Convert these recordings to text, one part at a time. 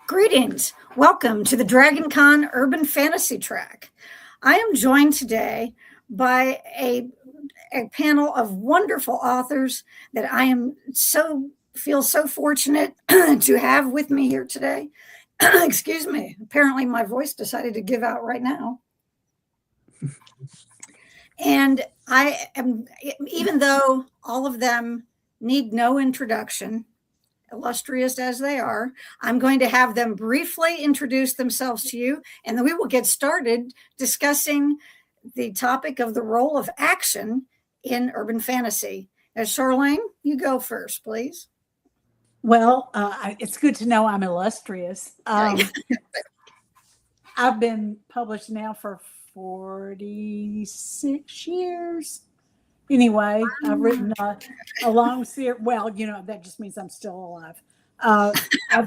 Greetings. Welcome to the Dragon Con Urban Fantasy Track. I am joined today by a panel of wonderful authors that I feel so fortunate to have with me here today. Excuse me. Apparently my voice decided to give out right now. And I am, even though all of them need no introduction, illustrious as they are, I'm going to have them briefly introduce themselves to you, and then we will get started discussing the topic of the role of action in urban fantasy. Charlene, you go first, please. Well, it's good to know I'm illustrious. I've been published now for 46 years. Anyway, I've written a long series. Well, that just means I'm still alive.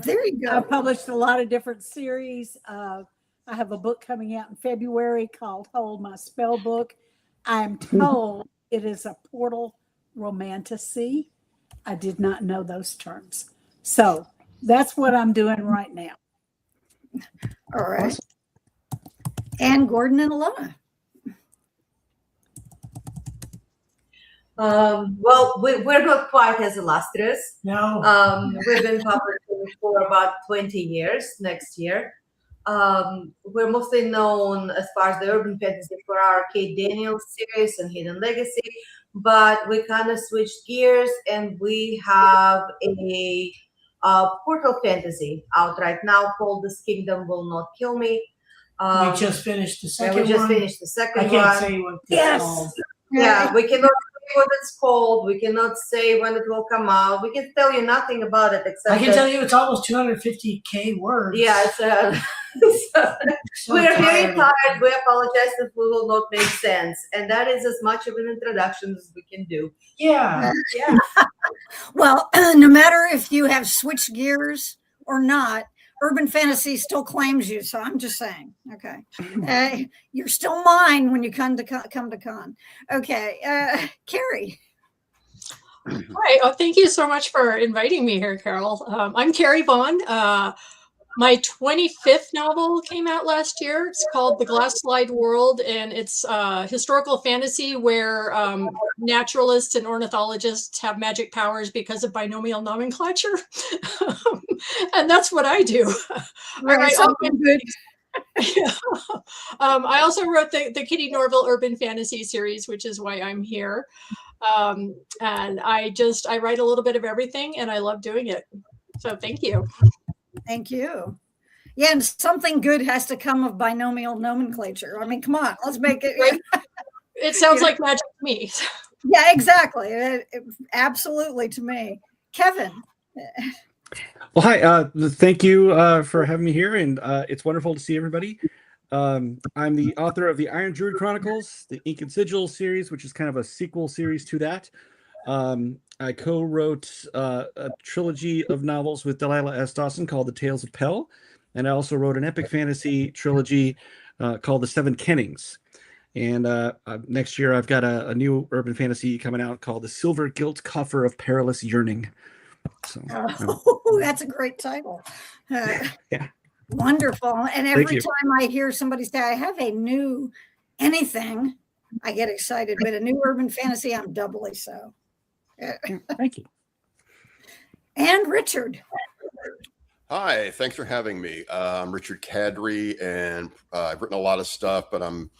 There you go. I've published a lot of different series. I have a book coming out in February called Hold My Spell Book. I'm told it is a portal romantasy. I did not know those terms. So that's what I'm doing right now. All right. And Gordon and Alona. Well, we're not quite as illustrious. No. We've been publishing for about 20 years next year. We're mostly known as far as the urban fantasy for our Kate Daniels series and Hidden Legacy, but we kind of switched gears and we have a portal fantasy out right now called This Kingdom Will Not Kill Me. We just finished the second one. We just finished the second one. I can't say what it's called. Yeah, we cannot say what it's called. We cannot say when it will come out. We can tell you nothing about it except I can tell you it's almost 250K words. Yeah, we are very tired. We apologize if we will not make sense. And that is as much of an introduction as we can do. Yeah. Well, no matter if you have switched gears or not, urban fantasy still claims you. So I'm just saying, okay. You're still mine when you come to con. Okay. Carrie. Hi. Thank you so much for inviting me here, Carol. I'm Carrie Vaughn. My 25th novel came out last year. It's called The Glass-Slide World, and it's historical fantasy where naturalists and ornithologists have magic powers because of binomial nomenclature. And that's what I do. Right, good. I also wrote the Kitty Norville Urban Fantasy series, which is why I'm here. And I write a little bit of everything, and I love doing it. So thank you. Thank you. Yeah, and something good has to come of binomial nomenclature. I mean, come on, let's make it. It sounds like magic to me. Yeah, exactly. Absolutely to me. Kevin. Well, hi. Thank you for having me here, and it's wonderful to see everybody. I'm the author of the Iron Druid Chronicles, the Ink and Sigil series, which is kind of a sequel series to that. I co-wrote a trilogy of novels with Delilah S. Dawson called The Tales of Pell, and I also wrote an epic fantasy trilogy called The Seven Kennings. And next year I've got a new urban fantasy coming out called The Silver Gilt Coffer of Perilous Yearning. So, that's a great title. Yeah. Wonderful. And every time I hear somebody say, I have a new anything, I get excited. But a new urban fantasy, I'm doubly so. Thank you. And Richard. Hi, thanks for having me. I'm Richard Kadri, and I've written a lot of stuff, but I'm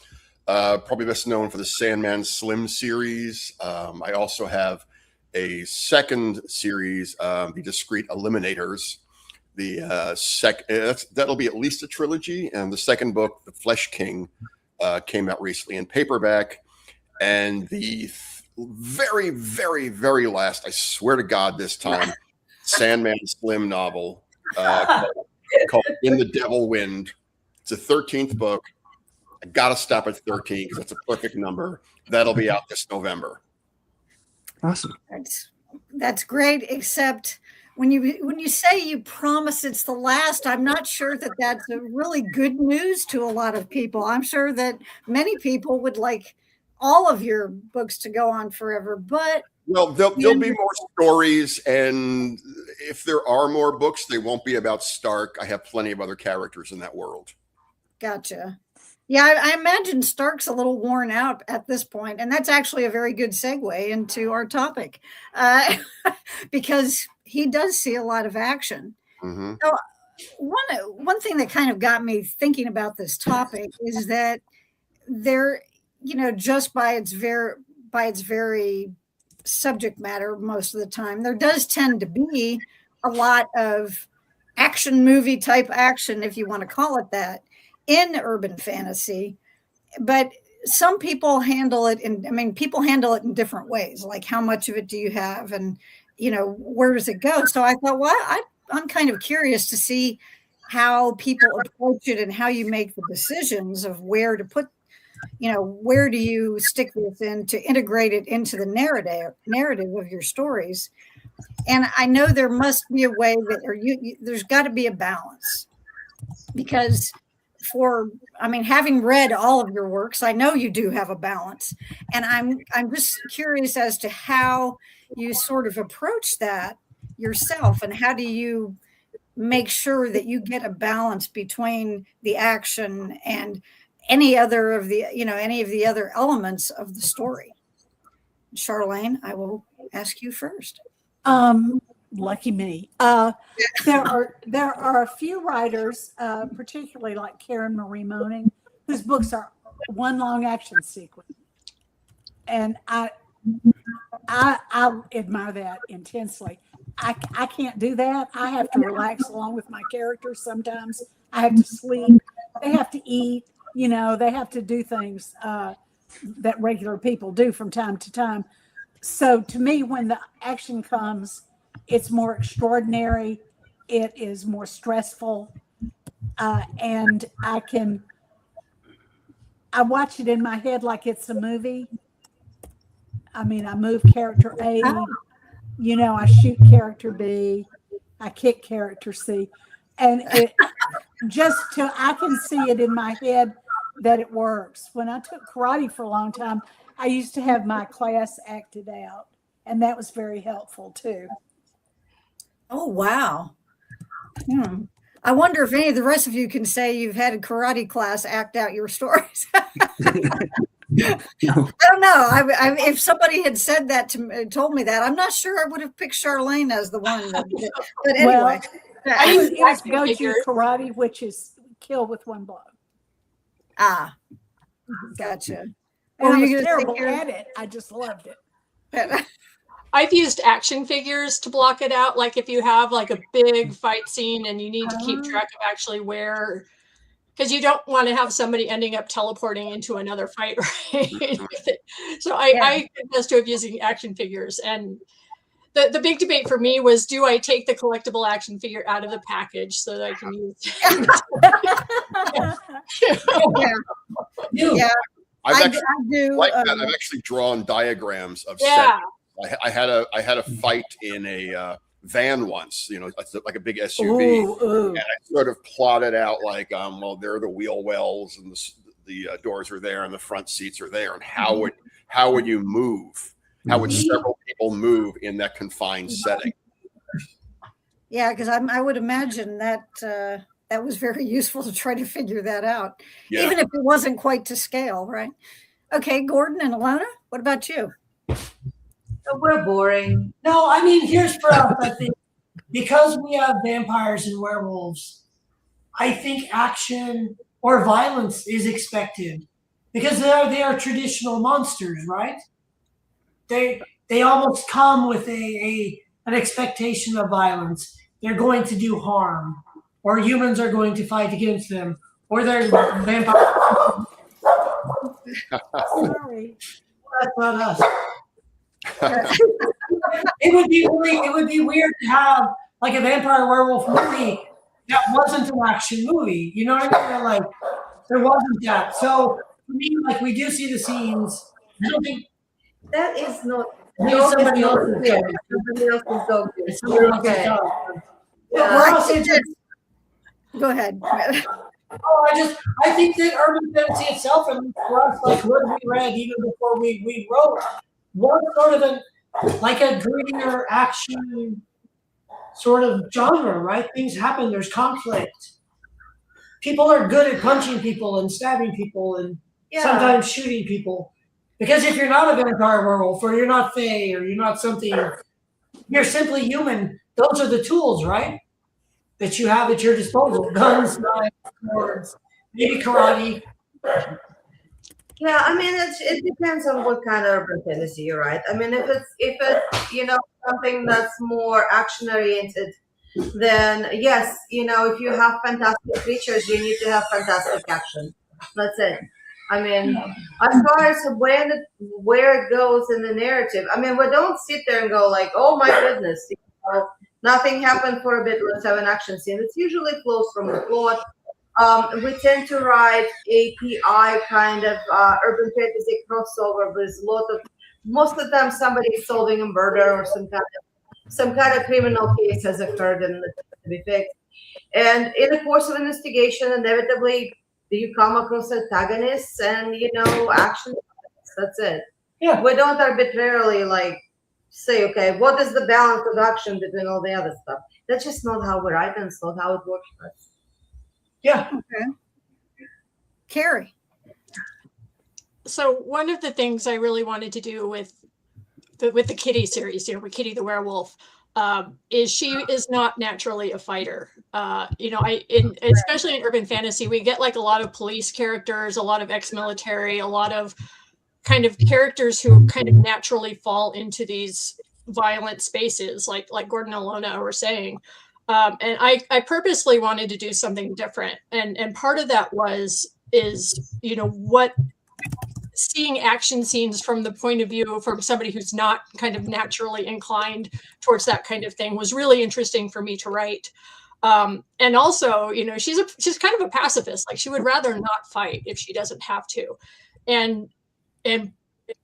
probably best known for the Sandman Slim series. I also have a second series, The Discreet Eliminators. That'll be at least a trilogy, and the second book, The Flesh King, came out recently in paperback, and the very, very, very last, I swear to God this time, Sandman Slim novel called In the Devil Wind. It's a 13th book. I got to stop at 13 because that's a perfect number. That'll be out this November. Awesome. That's great, except when you say you promise it's the last, I'm not sure that that's a really good news to a lot of people. I'm sure that many people would like all of your books to go on forever, but Well, there'll be more stories, and if there are more books, they won't be about Stark. I have plenty of other characters in that world. Gotcha. Yeah, I imagine Stark's a little worn out at this point, and that's actually a very good segue into our topic, because he does see a lot of action. Mm-hmm. So one thing that kind of got me thinking about this topic is that there, just by its very subject matter, most of the time, there does tend to be a lot of action movie type action, if you want to call it that, in urban fantasy. But some people handle it people handle it in different ways, like how much of it do you have, and where does it go? So I thought, well, I'm kind of curious to see how people approach it and how you make the decisions of where to put, where do you stick this in to integrate it into the narrative of your stories. And I know there must be a way that, there's got to be a balance, because having read all of your works, I know you do have a balance, and I'm just curious as to how you sort of approach that yourself, and how do you make sure that you get a balance between the action and any of the other elements of the story. Charlene, I will ask you first. Lucky me. There are a few writers, particularly like Karen Marie Moning, whose books are one long action sequence, and I admire that intensely. I can't do that. I have to relax along with my characters. Sometimes I have to sleep. They have to eat. They have to do things that regular people do from time to time. So to me, when the action comes, it's more extraordinary. It is more stressful. And I watch it in my head like it's a movie. I move character A, I shoot character B, I kick character C. And I can see it in my head that it works. When I took karate for a long time, I used to have my class acted out, and that was very helpful too. Oh, wow. I wonder if any of the rest of you can say you've had a karate class act out your stories. I don't know. If somebody had said that told me that, I'm not sure I would have picked Charlene as the one. But anyway. I use go-to karate, which is kill with one blow. Ah, gotcha. And I was terrible at it. I just loved it. I've used action figures to block it out. Like if you have like a big fight scene and you need to keep track of actually where, because you don't want to have somebody ending up teleporting into another fight, right? So I confess to using action figures. And the big debate for me was, do I take the collectible action figure out of the package so that I can use Yeah. I've actually drawn diagrams of sets. I had a fight in a van once, like a big SUV, and I sort of plotted out like, there are the wheel wells and the doors are there and the front seats are there, and how would you move? How would several people move in that confined setting? Yeah, because I would imagine that that was very useful to try to figure that out, even if it wasn't quite to scale, right? Okay, Gordon and Alona, what about you? We're boring. No, here's for us. I think because we have vampires and werewolves, I think action or violence is expected because they are traditional monsters, right? They almost come with an expectation of violence. They're going to do harm, or humans are going to fight against them, or they're vampires. Sorry. That's not us. It would be weird to have like a vampire werewolf movie that wasn't an action movie. You know what I mean? Like there wasn't that. So for me, like we do see the scenes. I don't think that is not. Somebody else's dog. Somebody else's dog. It's somebody else's dog. Go ahead. I think that urban fantasy itself, and for us, like what we read even before we wrote, was sort of like a grittier action sort of genre, right? Things happen. There's conflict. People are good at punching people and stabbing people and sometimes shooting people. Because if you're not a vampire werewolf, or you're not Fae, or you're not something, you're simply human. Those are the tools, right? That you have at your disposal: guns, knives, swords, maybe karate. Yeah, I mean, it depends on what kind of urban fantasy you write. I mean, if it's something that's more action oriented, then yes, if you have fantastic creatures, you need to have fantastic action. That's it. I mean, as far as where it goes in the narrative, I mean, we don't sit there and go like, oh my goodness, nothing happened for a bit, let's have an action scene. It usually flows from the plot. We tend to write API kind of urban fantasy crossover with most of the time somebody is solving a murder or some kind of criminal case has occurred and it's to be fixed. And in the course of investigation, inevitably you come across antagonists and action. That's it. Yeah. We don't arbitrarily say, okay, what is the balance of action between all the other stuff? That's just not how we write, and it's not how it works for us. Yeah. Okay. Carrie. So one of the things I really wanted to do with the Kitty series, with Kitty the werewolf, is she is not naturally a fighter. Especially in urban fantasy, we get like a lot of police characters, a lot of ex-military, a lot of kind of characters who kind of naturally fall into these violent spaces, like Gordon and Alona were saying. And I purposely wanted to do something different. And part of that is what seeing action scenes from the point of view from somebody who's not kind of naturally inclined towards that kind of thing was really interesting for me to write. And also, she's kind of a pacifist. Like, she would rather not fight if she doesn't have to. And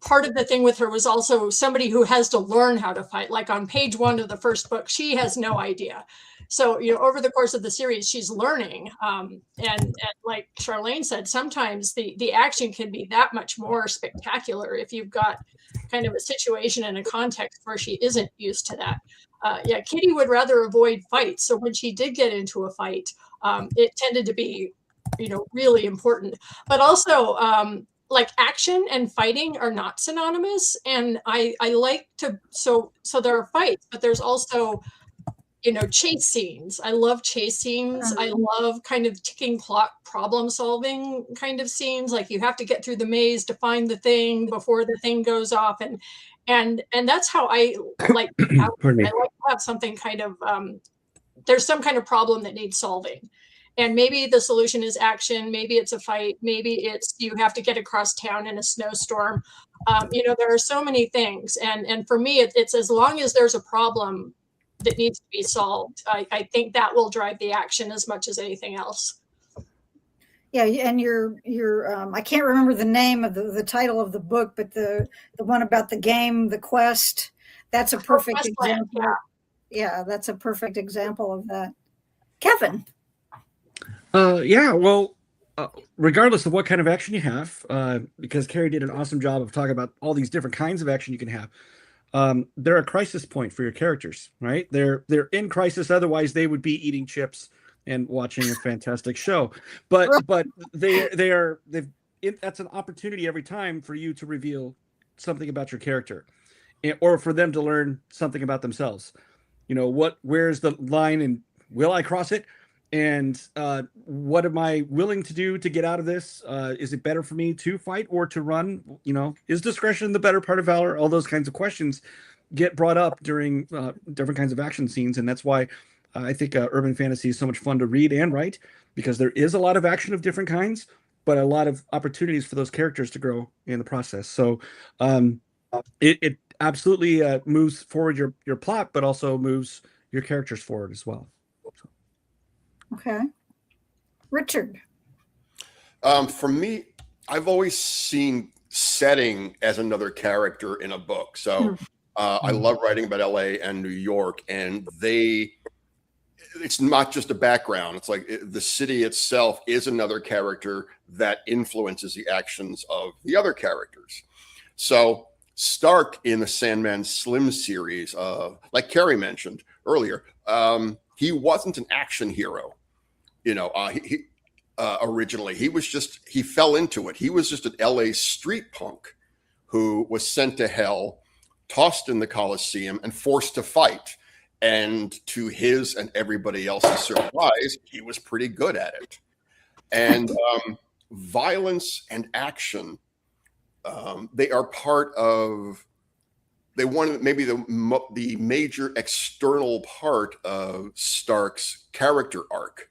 part of the thing with her was also somebody who has to learn how to fight. Like on page 1 of the first book, she has no idea. So, over the course of the series, she's learning. And like Charlene said, sometimes the action can be that much more spectacular if you've got kind of a situation and a context where she isn't used to that. Kitty would rather avoid fights. So when she did get into a fight, it tended to be, really important. But also, like, action and fighting are not synonymous. And I like to, so there are fights, but there's also, chase scenes. I love chase scenes. I love kind of ticking clock problem solving kind of scenes. Like, you have to get through the maze to find the thing before the thing goes off. And that's how I like, I like to have something kind of, there's some kind of problem that needs solving. And maybe the solution is action. Maybe it's a fight. Maybe it's you have to get across town in a snowstorm. There are so many things. And for me, it's as long as there's a problem that needs to be solved, I think that will drive the action as much as anything else. Yeah, and your I can't remember the name of the title of the book, but the one about the game, the quest, that's a perfect example. Yeah, that's a perfect example of that. Kevin. Regardless of what kind of action you have, because Carrie did an awesome job of talking about all these different kinds of action you can have. They're a crisis point for your characters, right? They're in crisis. Otherwise, they would be eating chips and watching a fantastic show. But that's an opportunity every time for you to reveal something about your character, or for them to learn something about themselves. Where's the line, and will I cross it? And what am I willing to do to get out of this? Is it better for me to fight or to run? Is discretion the better part of valor? All those kinds of questions get brought up during different kinds of action scenes. And that's why I think urban fantasy is so much fun to read and write, because there is a lot of action of different kinds, but a lot of opportunities for those characters to grow in the process. So it absolutely moves forward your plot, but also moves your characters forward as well. Okay. Richard. For me, I've always seen setting as another character in a book. So I love writing about LA and New York, and it's not just a background. It's like the city itself is another character that influences the actions of the other characters. So Stark in the Sandman Slim series, like Carrie mentioned earlier, he wasn't an action hero. Originally, he fell into it. He was just an LA street punk who was sent to hell, tossed in the Coliseum, and forced to fight. And to his and everybody else's surprise, he was pretty good at it. And violence and action, they are part of. They wanted maybe the major external part of Stark's character arc,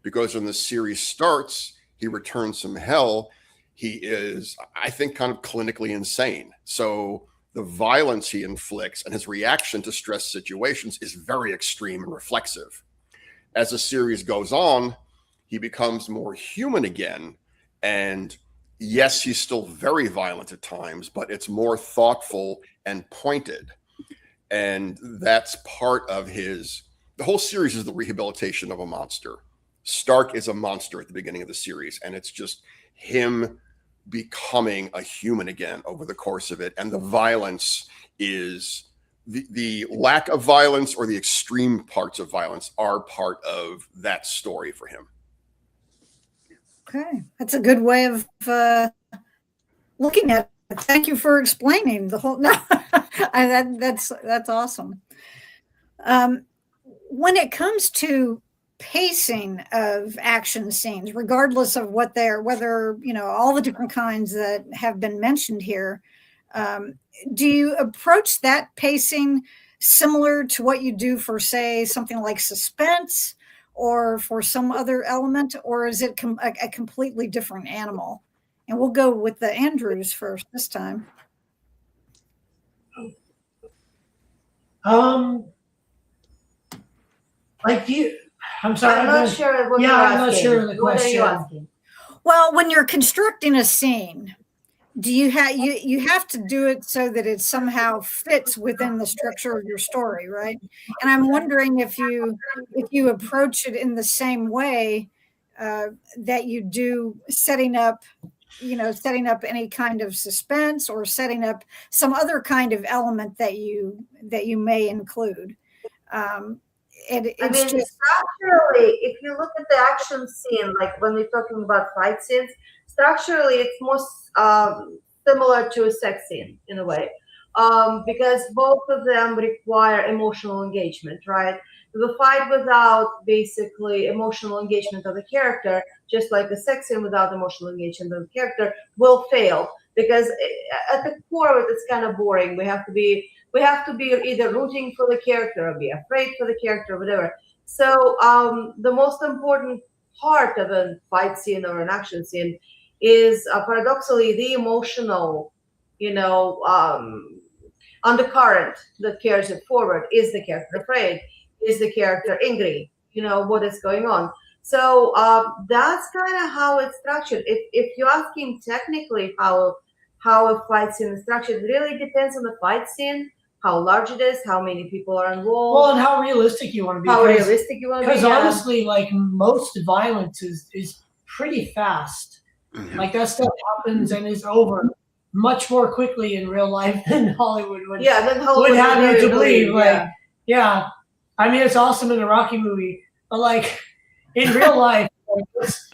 because when the series starts, he returns from hell. He is, I think, kind of clinically insane. So the violence he inflicts and his reaction to stress situations is very extreme and reflexive. As the series goes on, he becomes more human again. And yes, he's still very violent at times, but it's more thoughtful and pointed. And that's part of the whole series is the rehabilitation of a monster. Stark is a monster at the beginning of the series, and it's just him becoming a human again over the course of it. And the violence is the lack of violence, or the extreme parts of violence are part of that story for him. Okay, that's a good way of looking at it. Thank you for explaining the whole. No, that's awesome. When it comes to pacing of action scenes, regardless of whether all the different kinds that have been mentioned here, do you approach that pacing similar to what you do for, say, something like suspense, or for some other element, or is it a completely different animal? And we'll go with the Andrews first this time. I'm sorry. I'm not sure what you're I'm not asking. sure of the What are you question. asking? Well, when you're constructing a scene, do you have to do it so that it somehow fits within the structure of your story, right? And I'm wondering if you approach it in the same way that you do setting up any kind of suspense, or setting up some other kind of element that you may include. Structurally, if you look at the action scene, like when we're talking about fight scenes, structurally it's most similar to a sex scene in a way, because both of them require emotional engagement, right? The fight without basically emotional engagement of the character, just like a sex scene without emotional engagement of the character, will fail, because at the core of it, it's kind of boring. We have to be either rooting for the character or be afraid for the character or whatever. So the most important part of a fight scene or an action scene is paradoxically the emotional, undercurrent that carries it forward. Is the character afraid? Is the character angry? What is going on? So that's kind of how it's structured. If you're asking technically how a fight scene is structured, it really depends on the fight scene, how large it is, how many people are involved. Well, and how realistic you want to be. How realistic you want to be. Because honestly, like, most violence is pretty fast. Mhm. Like, that stuff happens and is over much more quickly in real life than Hollywood would. Yeah, then Hollywood would have you to believe. yeah. Like, yeah, I mean, it's awesome in a Rocky movie, but like in real life, like, it's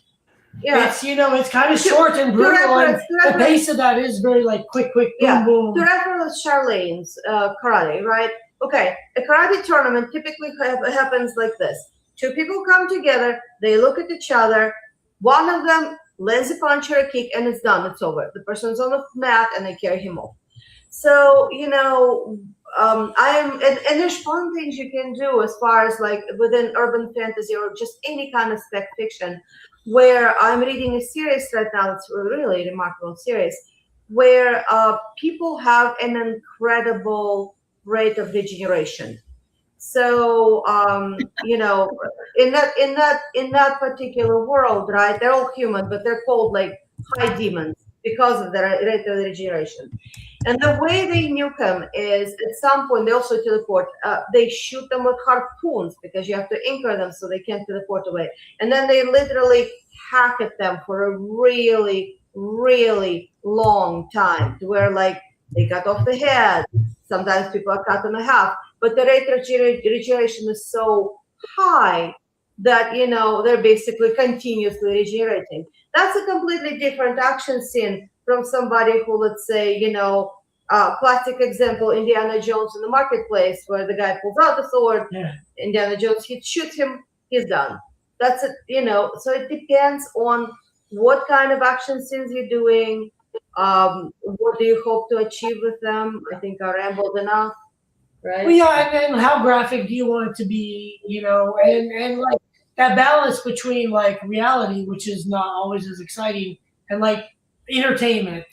it's kind of short and brutal, and the pace of that is very like quick, boom, boom. To reference Charlene's karate, right? Okay, a karate tournament typically happens like this. Two people come together, they look at each other, one of them lands a punch or a kick, and it's done, it's over. The person's on the mat and they carry him off. So, and there's fun things you can do as far as like within urban fantasy or just any kind of spec fiction, where I'm reading a series right now that's a really remarkable series, where people have an incredible rate of regeneration. So, in that particular world, right, they're all human, but they're called like high demons because of their rate of regeneration. And the way they nuke them is, at some point, they also teleport. They shoot them with harpoons because you have to anchor them so they can't teleport away. And then they literally hack at them for a really, really long time, to where like they cut off the head. Sometimes people are cut in half, but the rate of regeneration is so high that, you know, they're basically continuously regenerating. That's a completely different action scene from somebody who, let's say, you know, classic example, Indiana Jones in the marketplace, where the guy pulls out the sword, Yeah. Indiana Jones, he shoots him, he's done. That's it, you know. So it depends on what kind of action scenes you're doing. What do you hope to achieve with them? I think I rambled enough, right? Well, yeah, and then how graphic do you want it to be, you know, and like that balance between like reality, which is not always as exciting, and like entertainment.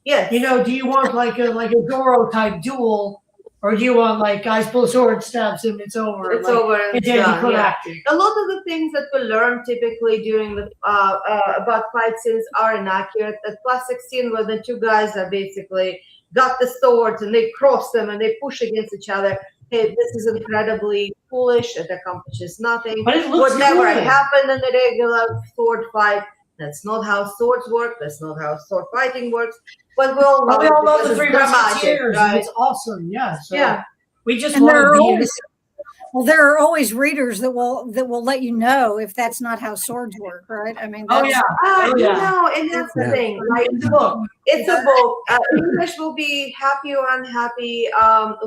Yes. You know, do you want like a Zorro type duel, or do you want like guys pull a sword, stabs him, it's over? It's like, over and it's done. Yeah. anticlimactic. A lot of the things that we learn typically during the about fight scenes are inaccurate. The classic scene where the two guys are basically got the swords and they cross them and they push against each other. Hey, this is incredibly foolish. It accomplishes nothing. But it looks Would never cool. happen in the regular sword fight. That's not how swords work. That's not how sword fighting works. But we all know, We all know the it's Three dramatic, Musketeers, right? and it's awesome. Yeah. So Yeah. we just And want there to are be. always, well, there are always readers that will let you know if that's not how swords work, right? I mean, Oh that's, yeah. Oh, You yeah. know, and that's the Yeah. thing. Like, It's a book. it's a book. English will be happy or unhappy.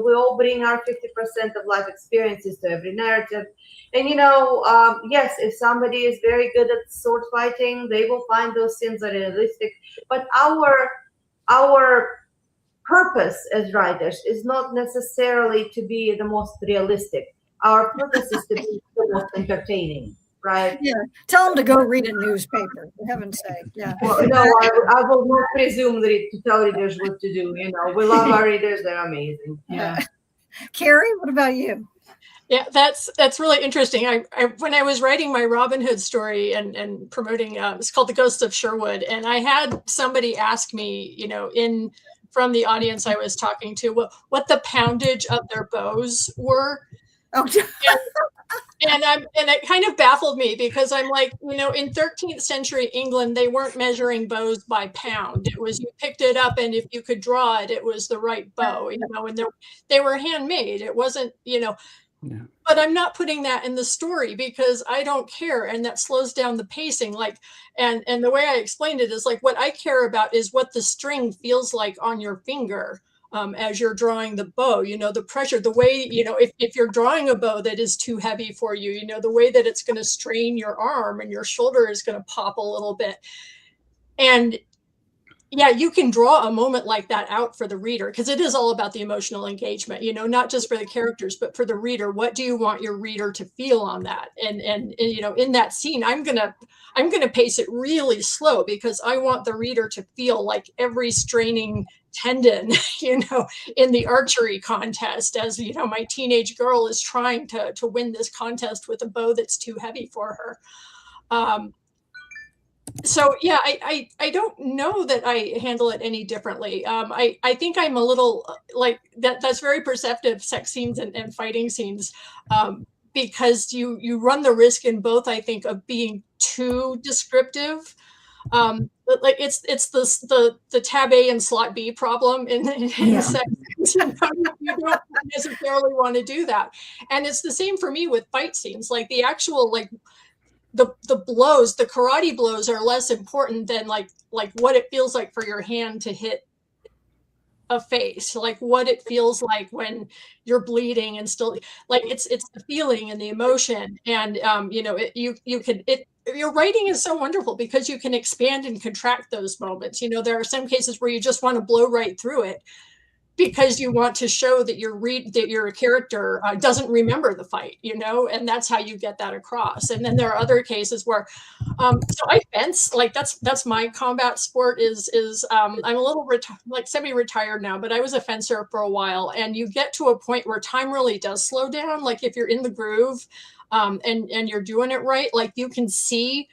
We all bring our 50% of life experiences to every narrative. And, you know, yes, if somebody is very good at sword fighting, they will find those scenes are realistic. But our purpose as writers is not necessarily to be the most realistic. Our purpose is to be the most entertaining, right? yeah. Tell them to go read a newspaper, for heaven's sake. Yeah. Well, no, I will not presume to tell readers what to do. You know, we love our readers; they're amazing. Yeah. Carrie, what about you? Yeah, that's really interesting. I when I was writing my Robin Hood story and promoting, it's called The Ghost of Sherwood, and I had somebody ask me, you know, from the audience I was talking to, what the poundage of their bows were. Oh, And it kind of baffled me because I'm like, you know, in 13th century England, they weren't measuring bows by pound. It was, you picked it up and if you could draw it, it was the right bow, you know, and they were handmade. It wasn't, you know, Yeah. but I'm not putting that in the story because I don't care. And that slows down the pacing. Like, and the way I explained it is like, what I care about is what the string feels like on your finger. As you're drawing the bow, you know, the pressure, the way, you know, if you're drawing a bow that is too heavy for you, you know, the way that it's going to strain your arm and your shoulder is going to pop a little bit. And yeah, you can draw a moment like that out for the reader because it is all about the emotional engagement, you know, not just for the characters, but for the reader. What do you want your reader to feel on that? And you know, in that scene, I'm gonna pace it really slow because I want the reader to feel like every straining tendon, you know, in the archery contest, as you know, my teenage girl is trying to win this contest with a bow that's too heavy for her. So yeah, I don't know that I handle it any differently. I think I'm a little like that's very perceptive, sex scenes and fighting scenes, because you run the risk in both, I think, of being too descriptive. But like it's the tab A and slot B problem in sex scenes. You don't necessarily want to do that. And it's the same for me with fight scenes, like the actual like the blows, the karate blows are less important than like what it feels like for your hand to hit a face, like what it feels like when you're bleeding and still like it's the feeling and the emotion. And you know, your writing is so wonderful because you can expand and contract those moments. You know, there are some cases where you just want to blow right through it because you want to show that your character doesn't remember the fight, you know, and that's how you get that across. And then there are other cases where, so I fence, like that's my combat sport is I'm a little like semi-retired now, but I was a fencer for a while, and you get to a point where time really does slow down. Like if you're in the groove, and you're doing it right, like you can see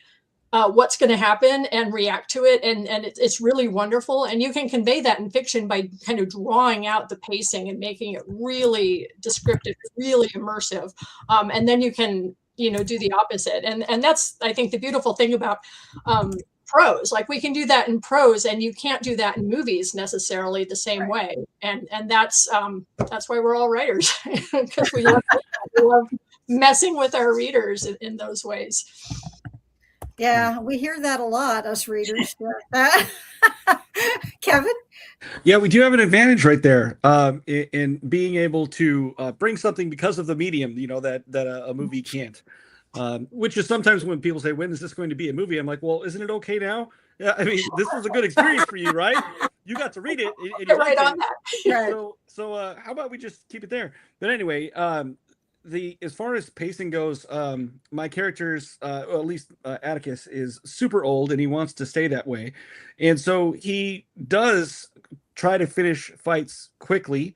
what's going to happen and react to it. And it's really wonderful. And you can convey that in fiction by kind of drawing out the pacing and making it really descriptive, really immersive. And then you can, you know, do the opposite. And that's, I think, the beautiful thing about prose. Like we can do that in prose, and you can't do that in movies necessarily the same way. And that's why we're all writers, because we love messing with our readers in those ways. Yeah, we hear that a lot, us readers. Kevin? Yeah, we do have an advantage right there in being able to bring something because of the medium, that a movie can't. Which is sometimes when people say, "When is this going to be a movie?" I'm like, "Well, isn't it okay now? Yeah, I mean, this was a good experience for you, right? You got to read it, and you Right liked on it. that. So how about we just keep it there?" But anyway, as far as pacing goes, my character's well, at least Atticus is super old, and he wants to stay that way, and so he does try to finish fights quickly,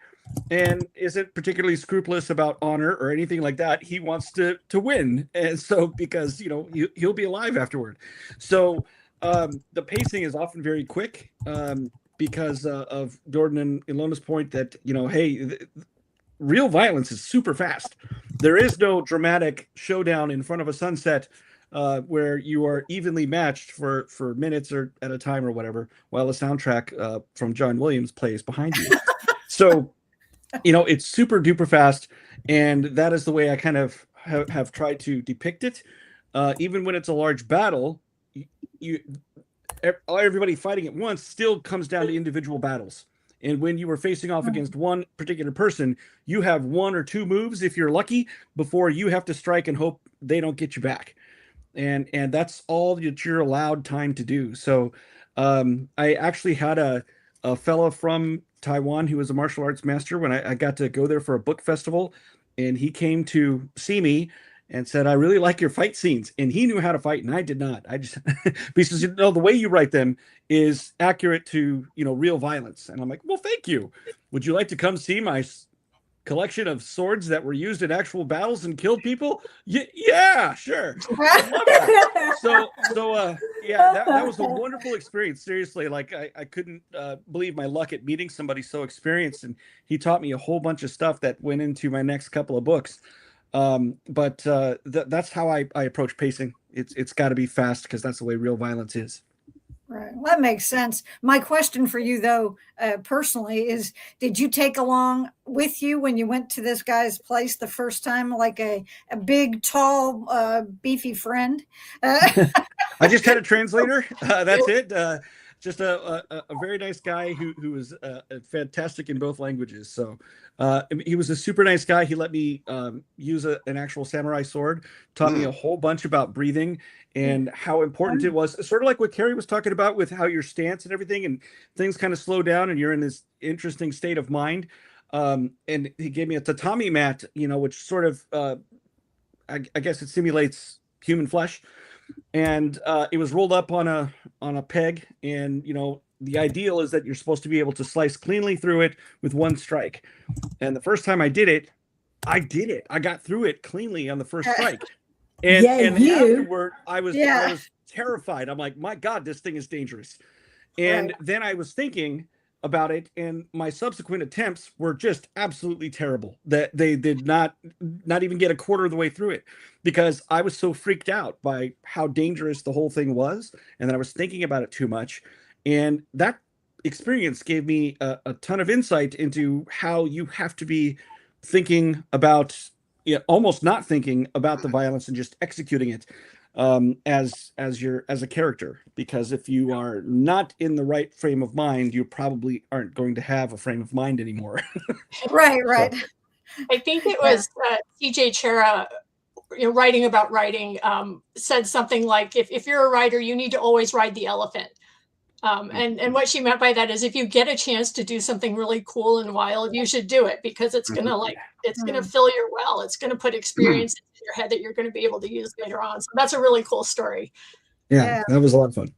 and isn't particularly scrupulous about honor or anything like that. He wants to win, and so because he'll be alive afterward. So the pacing is often very quick because of Jordan and Ilona's point that hey, real violence is super fast. There is no dramatic showdown in front of a sunset where you are evenly matched for minutes or at a time or whatever, while the soundtrack from John Williams plays behind you. So it's super duper fast, and that is the way I kind of have tried to depict it. Even when it's a large battle, everybody fighting at once still comes down to individual battles. And when you are facing off against one particular person, you have one or two moves, if you're lucky, before you have to strike and hope they don't get you back. And that's all that you're allowed time to do. So I actually had a fellow from Taiwan who was a martial arts master when I got to go there for a book festival, and he came to see me and said, "I really like your fight scenes." And he knew how to fight, and I did not. I just because the way you write them is accurate to real violence. And I'm like, "Well, thank you. Would you like to come see my collection of swords that were used in actual battles and killed people?" Yeah, sure. So yeah, that was a wonderful experience. Seriously, like I couldn't believe my luck at meeting somebody so experienced, and he taught me a whole bunch of stuff that went into my next couple of books. But that's how I approach pacing. It's got to be fast because that's the way real violence is. Right. Well, that makes sense. My question for you, though, personally, is: did you take along with you when you went to this guy's place the first time, like a big, tall, beefy friend? I just had a translator. That's it. Just a very nice guy who was fantastic in both languages. So he was a super nice guy. He let me use an actual samurai sword, taught me a whole bunch about breathing and how important it was. Sort of like what Carrie was talking about with how your stance and everything and things kind of slow down and you're in this interesting state of mind. And he gave me a tatami mat, which sort of, I guess it simulates human flesh. And it was rolled up on a peg, and the ideal is that you're supposed to be able to slice cleanly through it with one strike. And the first time I did it. I got through it cleanly on the first strike. And afterward, I was terrified. I'm like, my God, this thing is dangerous. And then I was thinking about it, and my subsequent attempts were just absolutely terrible. That they did not even get a quarter of the way through it because I was so freaked out by how dangerous the whole thing was, and then I was thinking about it too much. And that experience gave me a ton of insight into how you have to be thinking about, almost not thinking about the violence and just executing it as a character, because if you are not in the right frame of mind, you probably aren't going to have a frame of mind anymore. Right. So. I think it was TJ Chera, writing about writing, said something like, if you're a writer, you need to always ride the elephant. And what she meant by that is if you get a chance to do something really cool and wild, you should do it because it's going to it's going to fill your well. It's going to put experience in your head that you're going to be able to use later on. So that's a really cool story. Yeah, that was a lot of fun.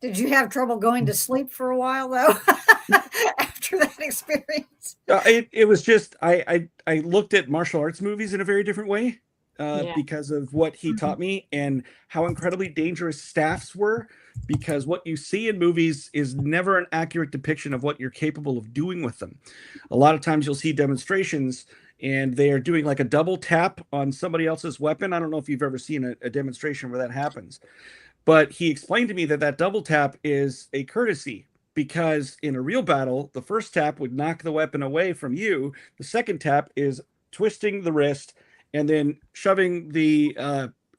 Did you have trouble going to sleep for a while though after that experience? It was just, I looked at martial arts movies in a very different way because of what he taught me and how incredibly dangerous staffs were. Because what you see in movies is never an accurate depiction of what you're capable of doing with them. A lot of times you'll see demonstrations and they are doing like a double tap on somebody else's weapon. I don't know if you've ever seen a demonstration where that happens. But he explained to me that that double tap is a courtesy, because in a real battle, the first tap would knock the weapon away from you. The second tap is twisting the wrist and then shoving the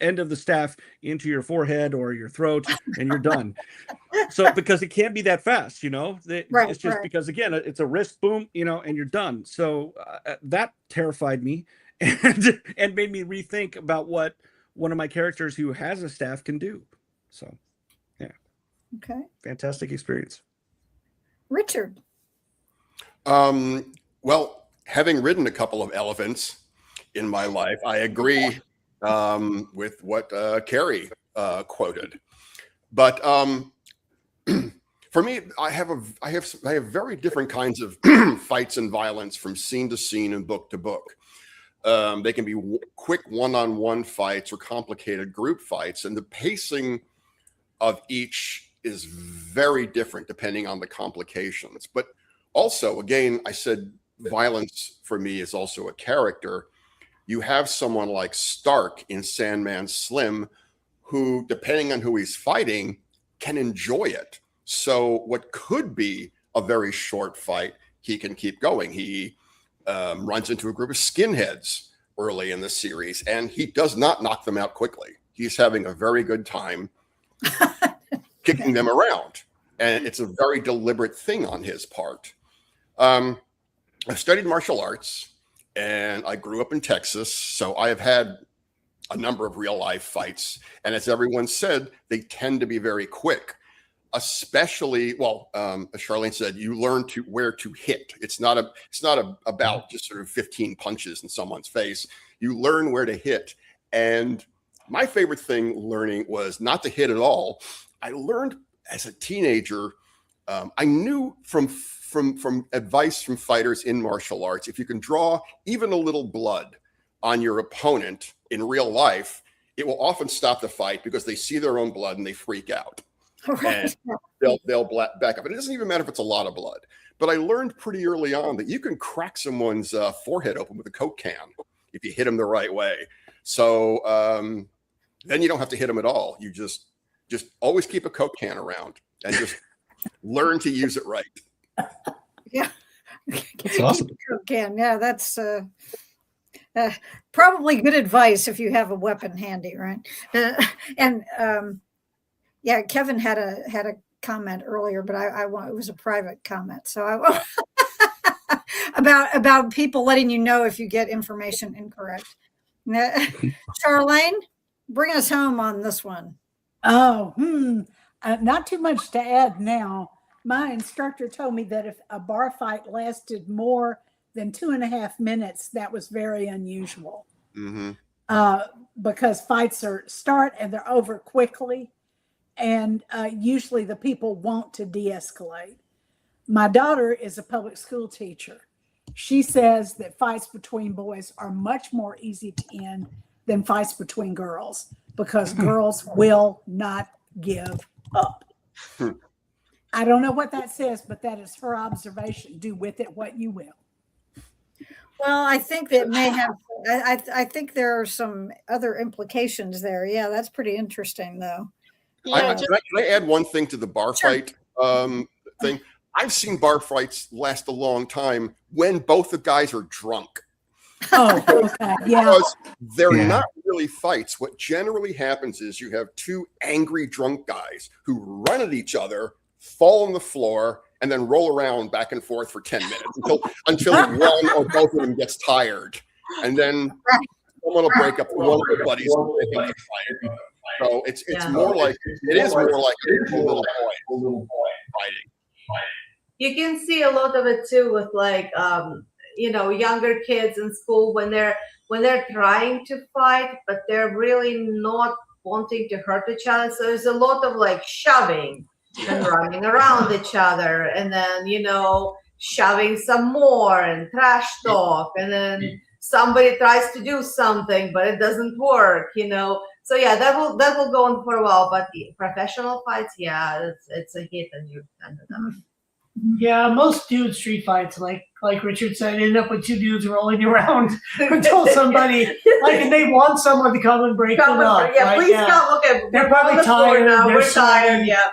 end of the staff into your forehead or your throat, and you're done. So because it can't be that fast, Right, it's just right. because, again, it's a wrist boom, and you're done. So that terrified me and made me rethink about what one of my characters who has a staff can do. So, yeah. Okay. Fantastic experience. Richard. Well, having ridden a couple of elephants in my life, I agree with what Carrie quoted. But for me, I have very different kinds of fights and violence from scene to scene and book to book. They can be quick one-on-one fights or complicated group fights, and the pacing of each is very different depending on the complications. But also, again, I said violence for me is also a character. You have someone like Stark in Sandman Slim, who, depending on who he's fighting, can enjoy it. So what could be a very short fight, he can keep going. He runs into a group of skinheads early in the series, and he does not knock them out quickly. He's having a very good time kicking them around, and it's a very deliberate thing on his part. I've studied martial arts, and I grew up in Texas, so I have had a number of real life fights, and as everyone said, they tend to be very quick. Especially, as Charlene said, you learn where to hit. It's not about just sort of 15 punches in someone's face. You learn where to hit. And my favorite thing learning was not to hit at all. I learned as a teenager. I knew from advice from fighters in martial arts, if you can draw even a little blood on your opponent in real life, it will often stop the fight because they see their own blood and they freak out. Right. And they'll back up. And it doesn't even matter if it's a lot of blood. But I learned pretty early on that you can crack someone's forehead open with a Coke can if you hit them the right way. So then you don't have to hit them at all. You just always keep a Coke can around and just learn to use it right. Yeah. That's awesome. Can. Yeah, that's probably good advice if you have a weapon handy, right? Yeah, Kevin had a comment earlier, but I want, it was a private comment. So I about people letting you know if you get information incorrect. Charlene, bring us home on this one. Oh, not too much to add now. My instructor told me that if a bar fight lasted more than 2.5 minutes, that was very unusual. Mm-hmm. Because fights start and they're over quickly. And usually the people want to de-escalate. My daughter is a public school teacher. She says that fights between boys are much more easy to end than fights between girls because girls will not give up. I don't know what that says, but that is her observation. Do with it what you will. Well, I think that may have, I think there are some other implications there. Yeah, that's pretty interesting though. Yeah, Can I add one thing to the bar fight thing? I've seen bar fights last a long time when both the guys are drunk. Oh, okay. Yeah. Because they're not really fights. What generally happens is you have two angry drunk guys who run at each other, fall on the floor, and then roll around back and forth for 10 minutes until one or both of them gets tired. And then someone will break up one of their buddies and they can fight. So it is more like a little boy fighting. You can see a lot of it too with younger kids in school when they're trying to fight, but they're really not wanting to hurt each other. So there's a lot of shoving and running around each other, and then shoving some more and trash talk, and then somebody tries to do something but it doesn't work. So yeah, that will go on for a while. But the professional fights, it's a hit and you're kind of done. Yeah, most dude street fights, like like Richard said, end up with two dudes rolling around until somebody, like, and they want someone to come and break them up. Yeah, right? please come. Okay, They're we're probably on the floor tired, now. they're We're tired. sweaty. Yeah,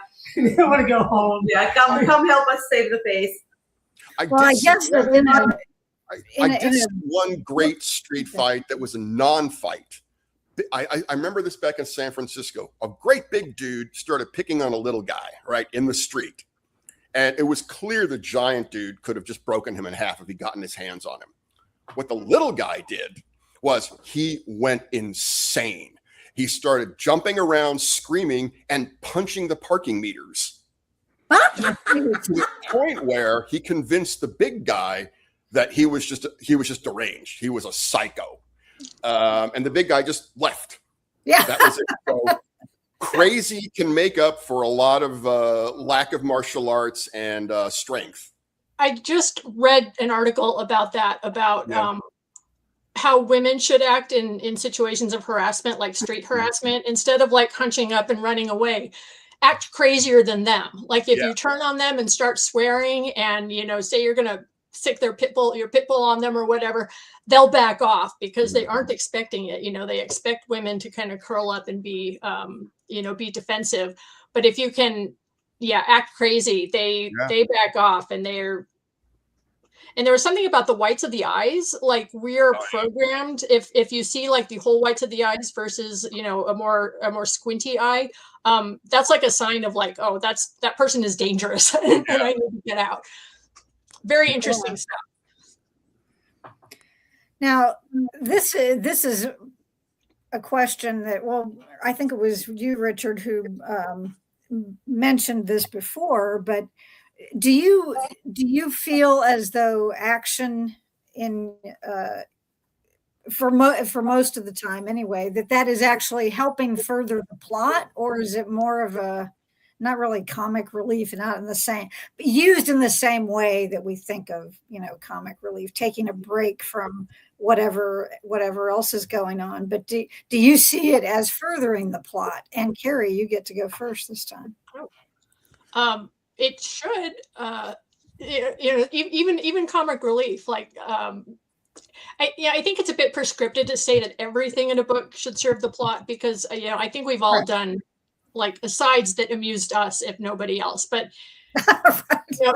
They want to go home. yeah. Come help us save the face. Well, I did see guess that one- in a, I in a- did in a- see one great street fight that was a non-fight. I remember this back in San Francisco. A great big dude started picking on a little guy, right, in the street. And it was clear the giant dude could have just broken him in half if he'd gotten his hands on him. What the little guy did was he went insane. He started jumping around, screaming, and punching the parking meters to the point where he convinced the big guy that he was just deranged. He was a psycho. And the big guy just left. yeah. That was it. So crazy can make up for a lot of lack of martial arts and strength. I just read an article about that, about Yeah. how women should act in situations of harassment, like street harassment, instead of like hunching up and running away. Act crazier than them. Like if Yeah. you turn on them and start swearing and, you know, say you're going to stick your pit bull on them or whatever, they'll back off because they aren't expecting it. You know, they expect women to kind of curl up and be, you know, be defensive. But if you can, act crazy, they back off, and there was something about the whites of the eyes, like we're programmed. If you see like the whole whites of the eyes versus, you know, a more squinty eye, that's like a sign of like, oh, that person is dangerous and I need to get out. Very interesting stuff. Now, this is a question that, well, I think it was you, Richard, who mentioned this before, but do you feel as though action in for most of the time anyway, that is actually helping further the plot, or is it more of a not really comic relief, and not in the same used in the same way that we think of, you know, comic relief, taking a break from whatever else is going on? But do you see it as furthering the plot? And Carrie, you get to go first this time. It should, you know, even comic relief, like, I think it's a bit prescriptive to say that everything in a book should serve the plot, because, you know, I think we've all done like asides that amused us, if nobody else. But you know,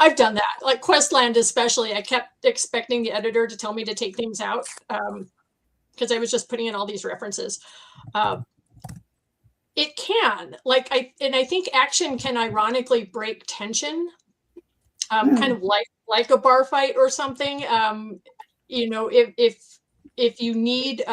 I've done that. Like Questland, especially, I kept expecting the editor to tell me to take things out because I was just putting in all these references. It can, like, I think action can ironically break tension, kind of like a bar fight or something. You know, if you need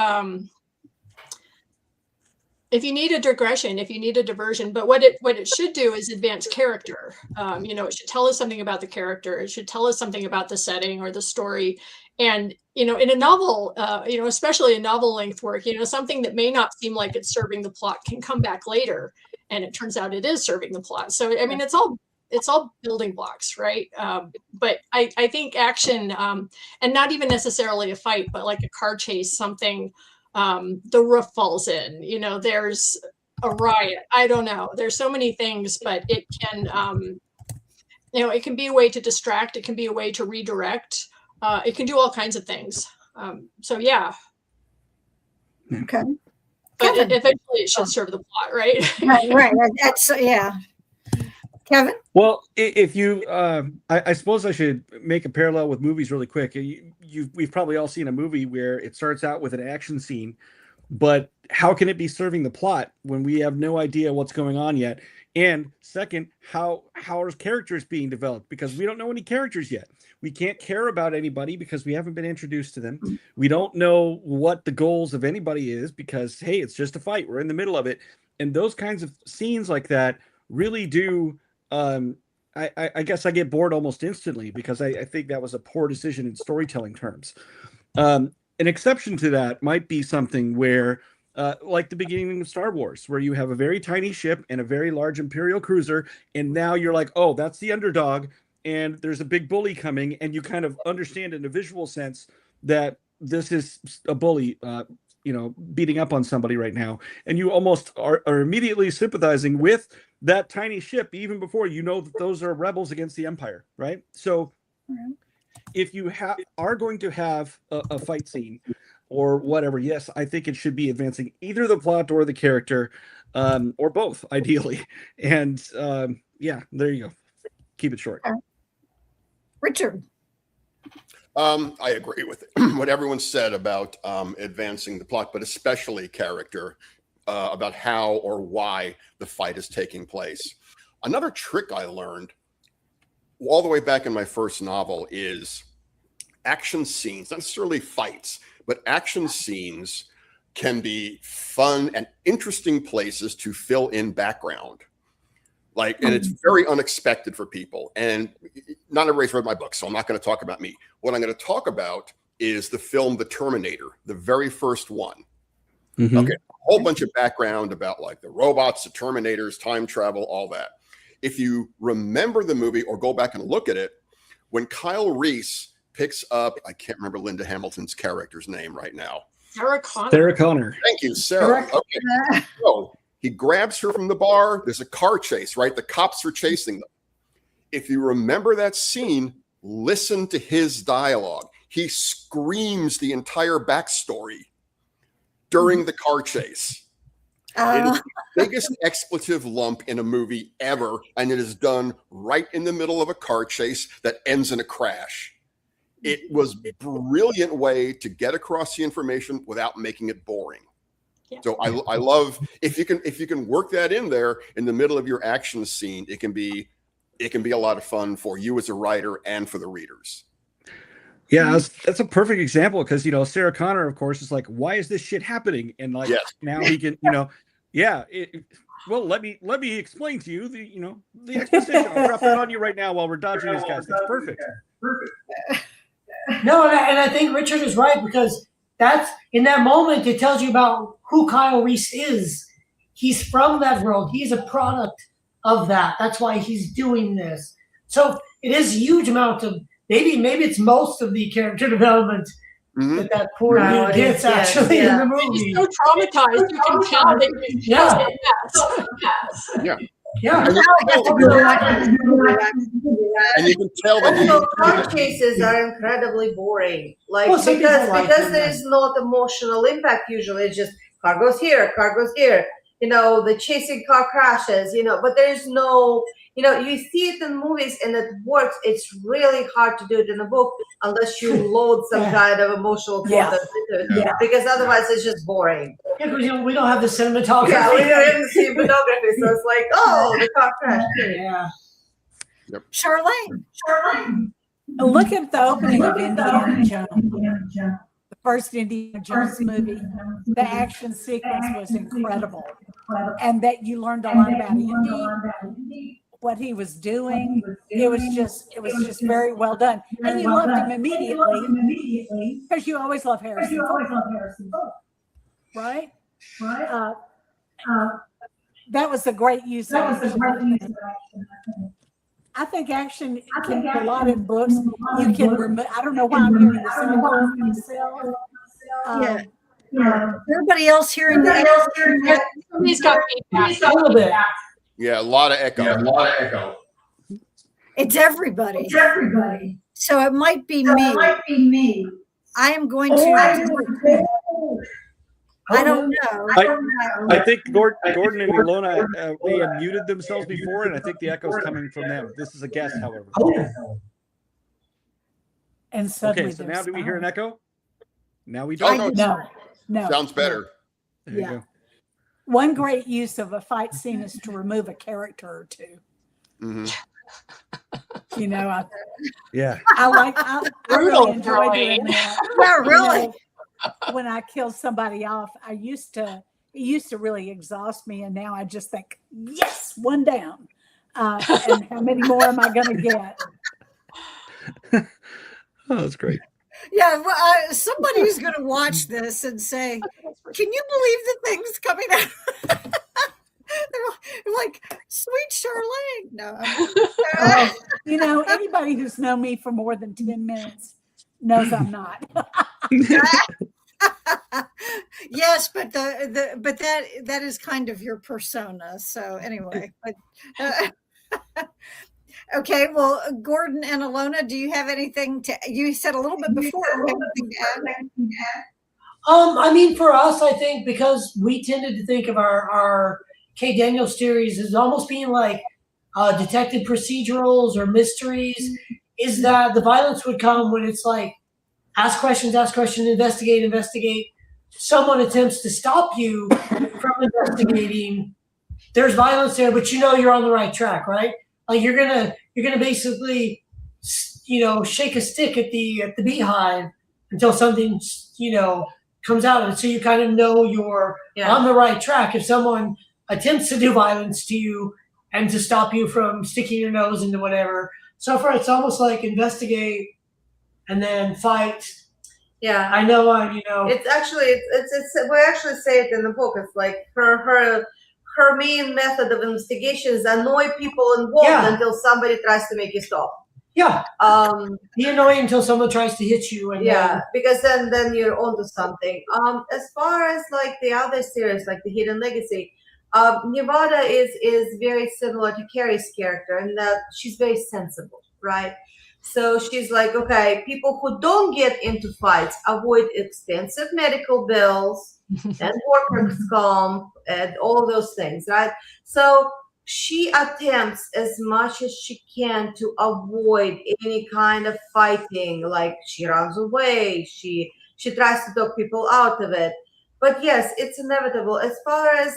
a digression, if you need a diversion, but what it should do is advance character. You know, it should tell us something about the character. It should tell us something about the setting or the story. And, you know, in a novel, you know, especially a novel length work, you know, something that may not seem like it's serving the plot can come back later, and it turns out it is serving the plot. So, I mean, it's all building blocks, right? But I think action, and not even necessarily a fight, but like a car chase, something, the roof falls in, you know, there's a riot. I don't know. There's so many things, but it can, you know, it can be a way to distract. It can be a way to redirect. It can do all kinds of things. So yeah. Okay. But eventually it should serve the plot, right? Right. That's yeah. Kevin? Well, if you, I suppose I should make a parallel with movies really quick. We've probably all seen a movie where it starts out with an action scene, but how can it be serving the plot when we have no idea what's going on yet? And second, how are characters being developed? Because we don't know any characters yet. We can't care about anybody because we haven't been introduced to them. We don't know what the goals of anybody is because, hey, it's just a fight. We're in the middle of it. And those kinds of scenes like that really do... I guess I get bored almost instantly because I think that was a poor decision in storytelling terms. An exception to that might be something where, like the beginning of Star Wars, where you have a very tiny ship and a very large Imperial cruiser, and now you're like, oh, that's the underdog, and there's a big bully coming, and you kind of understand in a visual sense that this is a bully, you know, beating up on somebody right now, and you almost are immediately sympathizing with that tiny ship even before you know that those are rebels against the Empire, right? So If you are going to have a fight scene or whatever, yes, I think it should be advancing either the plot or the character, or both, ideally. And yeah, there you go. Keep it short. Richard. I agree with what everyone said about advancing the plot, but especially character, about how or why the fight is taking place. Another trick I learned all the way back in my first novel is action scenes, not necessarily fights, but action scenes can be fun and interesting places to fill in background. And it's very unexpected for people. And not everybody's read my book, so I'm not going to talk about me. What I'm going to talk about is the film The Terminator, the very first one. Mm-hmm. Okay, a whole bunch of background about the robots, the Terminators, time travel, all that. If you remember the movie or go back and look at it, when Kyle Reese picks up, I can't remember Linda Hamilton's character's name right now. Sarah Connor. Sarah Connor. Thank you, Sarah. Okay, so he grabs her from the bar. There's a car chase, right? The cops are chasing them. If you remember that scene, listen to his dialogue. He screams the entire backstory during the car chase. It is the biggest expletive lump in a movie ever, and it is done right in the middle of a car chase that ends in a crash. It was a brilliant way to get across the information without making it boring. Yeah. So I love if you can work that in there in the middle of your action scene. It can be a lot of fun for you as a writer and for the readers. Yeah, that's a perfect example because Sarah Connor, of course, is like, why is this shit happening? And Yes. now he can, yeah. Well, let me explain to you the exposition. I'll drop that on you right now while we're dodging these guys. That's perfect. No, and I think Richard is right because that's in that moment it tells you about who Kyle Reese is. He's from that world. He's a product of that. That's why he's doing this. So it is a huge amount of maybe it's most of the character development that poor dude gets actually in the movie. He's so traumatized, you can tell that he's Yeah. And you can tell that Also, car chases are incredibly boring. Well, some people like because them, there is not emotional impact usually. It's just car goes here, car goes here. The chasing car crashes, but there is no, you see it in movies and it works. It's really hard to do it in a book unless you load some kind of emotional content into it. Because otherwise it's just boring. Yeah, because we don't have the cinematography. Yeah, we don't even see photography, so it's like, oh, the car crashed. Yeah. Charlene. Look at the opening of Indiana Jones. The first Indiana Jones movie. The action sequence was incredible. And that you learned a lot about Indy, what he was doing. It was just very well done. And you loved him immediately because you always love Harrison Ford. Right? That was a great use of action. I think action can be a lot in books. You can remove. I don't know why I'm hearing this in the book myself. Everybody else hearing that? Somebody's got feedback. A little bit. Yeah, a lot of echo. It's everybody. So it might be me. I am going to. I don't know. I think Gordon and Ilona may have muted themselves before, and I think the echo's coming from them. This is a guess, however. And suddenly Okay, so now do we hear an echo? Now we Oh, don't. no, No. sounds better. There you Yeah. go. One great use of a fight scene is to remove a character or two. Mhm. Yeah. I really enjoy doing that. Yeah, really. When I kill somebody off, it used to really exhaust me, and now I just think, yes, one down. And how many more am I going to get? Oh, that's great. Yeah, somebody who's going to watch this and say, "Can you believe the things coming out?" They're like, "Sweet Charlene." No, Anybody who's known me for more than 10 minutes knows I'm not. Yes, but but that is kind of your persona. So anyway, but Okay, well, Gordon and Alona, do you have anything to? You said a little bit before. Do you have anything to add? I mean, for us, I think because we tended to think of our Kay Daniels series as almost being like detective procedurals or mysteries, is that the violence would come when it's like ask questions, investigate, investigate. Someone attempts to stop you from investigating. There's violence there, but you know you're on the right track, right? Like you're gonna basically, shake a stick at the beehive until something comes out of it. So you kind of know you're on the right track. If someone attempts to do violence to you and to stop you from sticking your nose into whatever, so far it's almost like investigate and then fight. Yeah, I know. it's actually it's we actually say it in the book. It's like her main method of investigation is annoy people involved until somebody tries to make you stop. Yeah. Be annoying until someone tries to hit you. And because then you're onto something. As far as like the other series, like the Hidden Legacy, Nevada is very similar to Carrie's character in that she's very sensible, right? So she's like, okay, people who don't get into fights avoid expensive medical bills and workers' comp and all of those things, right? So she attempts as much as she can to avoid any kind of fighting. Like she runs away, she tries to talk people out of it. But yes, it's inevitable. As far as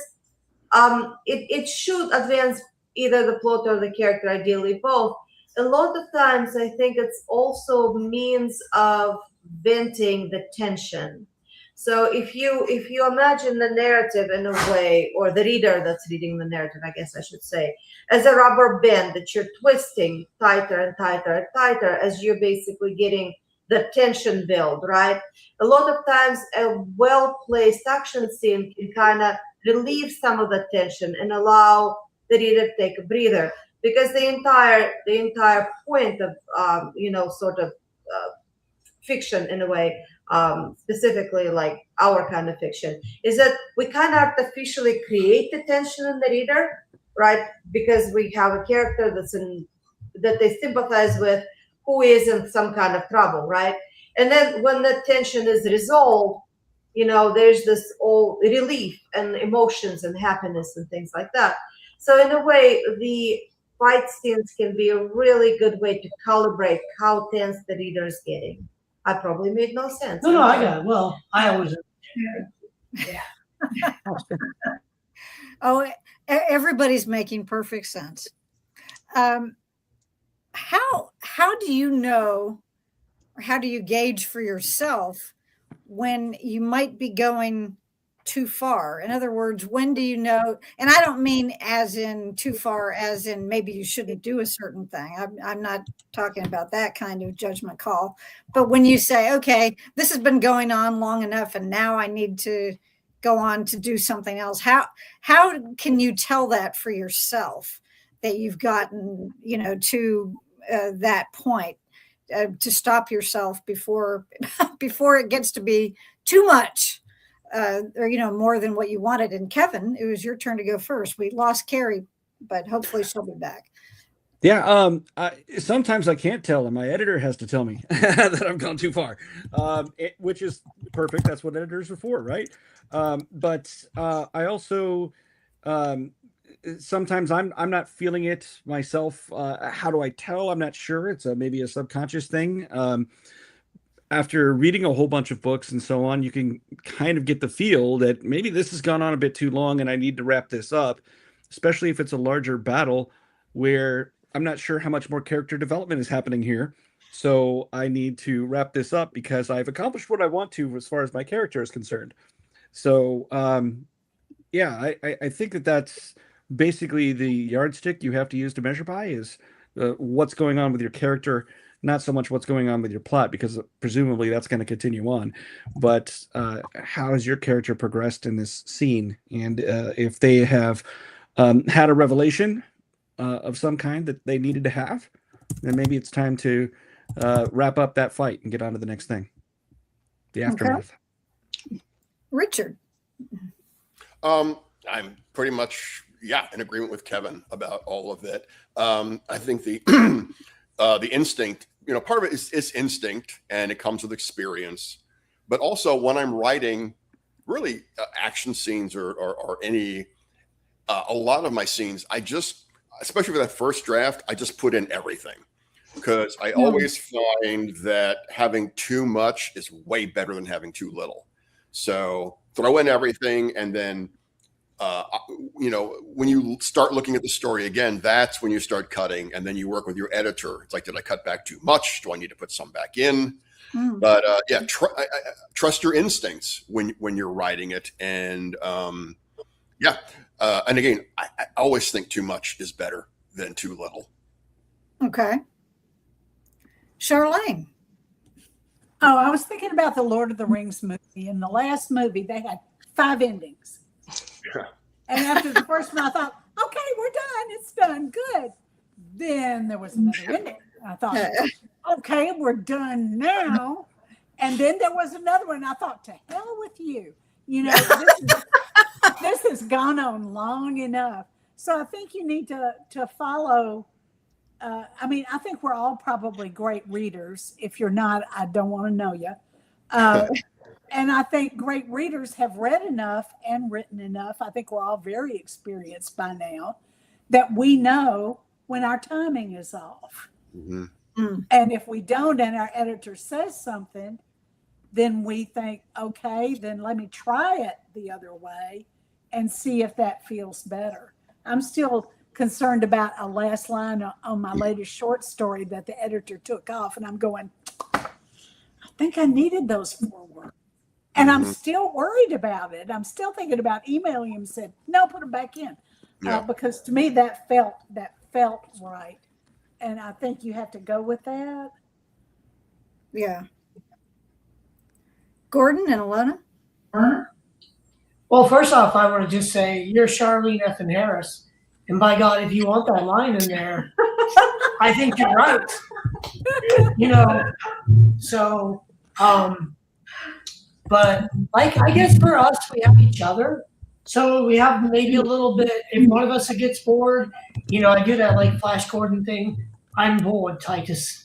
it should advance either the plot or the character, ideally both. A lot of times I think it's also means of venting the tension. So if you imagine the narrative in a way, or the reader that's reading the narrative, I guess I should say, as a rubber band that you're twisting tighter and tighter and tighter as you're basically getting the tension build, right? A lot of times a well-placed action scene can kind of relieve some of the tension and allow the reader to take a breather. Because the entire point of fiction in a way, specifically like our kind of fiction, is that we kind of artificially create the tension in the reader, right? Because we have a character that they sympathize with, who is in some kind of trouble, right? And then when the tension is resolved, there's this all relief and emotions and happiness and things like that. So in a way, the fight scenes can be a really good way to calibrate how tense the reader is getting. I probably made no sense. No, I got it. Well, I always. Oh, everybody's making perfect sense. How do you know, or how do you gauge for yourself when you might be going too far? In other words, when do you know? And I don't mean as in too far, as in maybe you shouldn't do a certain thing. I'm not talking about that kind of judgment call. But when you say, okay, this has been going on long enough, and now I need to go on to do something else. How can you tell that for yourself, that you've gotten, to that point, to stop yourself before it gets to be too much? Or more than what you wanted. And Kevin, it was your turn to go first. We lost Carrie, but hopefully she'll be back. Yeah, sometimes I can't tell, and my editor has to tell me that I've gone too far, which is perfect. That's what editors are for, right? But I also sometimes I'm not feeling it myself. How do I tell? I'm not sure. It's maybe a subconscious thing. After reading a whole bunch of books and so on, you can kind of get the feel that maybe this has gone on a bit too long and I need to wrap this up, especially if it's a larger battle where I'm not sure how much more character development is happening here. So I need to wrap this up because I've accomplished what I want to as far as my character is concerned. So, I think that's basically the yardstick you have to use to measure by is what's going on with your character, not so much what's going on with your plot, because presumably that's going to continue on, but how has your character progressed in this scene? And if they have had a revelation of some kind that they needed to have, then maybe it's time to wrap up that fight and get on to the next thing, the aftermath. Okay. Richard. I'm pretty much yeah, in agreement with Kevin about all of that. I think the the instinct, part of it is instinct, and it comes with experience. But also, when I'm writing, really action scenes or any, a lot of my scenes, especially for that first draft, I just put in everything, because I always find that having too much is way better than having too little. So throw in everything, and then when you start looking at the story again, that's when you start cutting, and then you work with your editor. It's like, did I cut back too much? Do I need to put some back in? But yeah, trust your instincts when you're writing it, and and again, I always think too much is better than too little. Okay. Charlene. Oh, I was thinking about the Lord of the Rings movie. In the last movie, they had 5 endings. Yeah. And after the first one, I thought, okay, we're done. It's done. Good. Then there was another ending. I thought, okay, we're done now. And then there was another one. I thought, to hell with you. This has gone on long enough. So I think you need to follow. I think we're all probably great readers. If you're not, I don't want to know you. And I think great readers have read enough and written enough. I think we're all very experienced by now that we know when our timing is off. Mm-hmm. And if we don't, and our editor says something, then we think, okay, then let me try it the other way and see if that feels better. I'm still concerned about a last line on my latest short story that the editor took off, and I'm going, I think I needed those 4 words. And I'm still worried about it. I'm still thinking about emailing him and said, no, put them back in. Because to me, that felt right. And I think you have to go with that. Yeah. Gordon and Alona? Well, first off, I want to just say you're Charlene F. and Harris. And by God, if you want that line in there, I think you're right. So, but like, I guess for us, we have each other. So we have maybe a little bit, if one of us gets bored, I do that like Flash Gordon thing. I'm bored, Titus.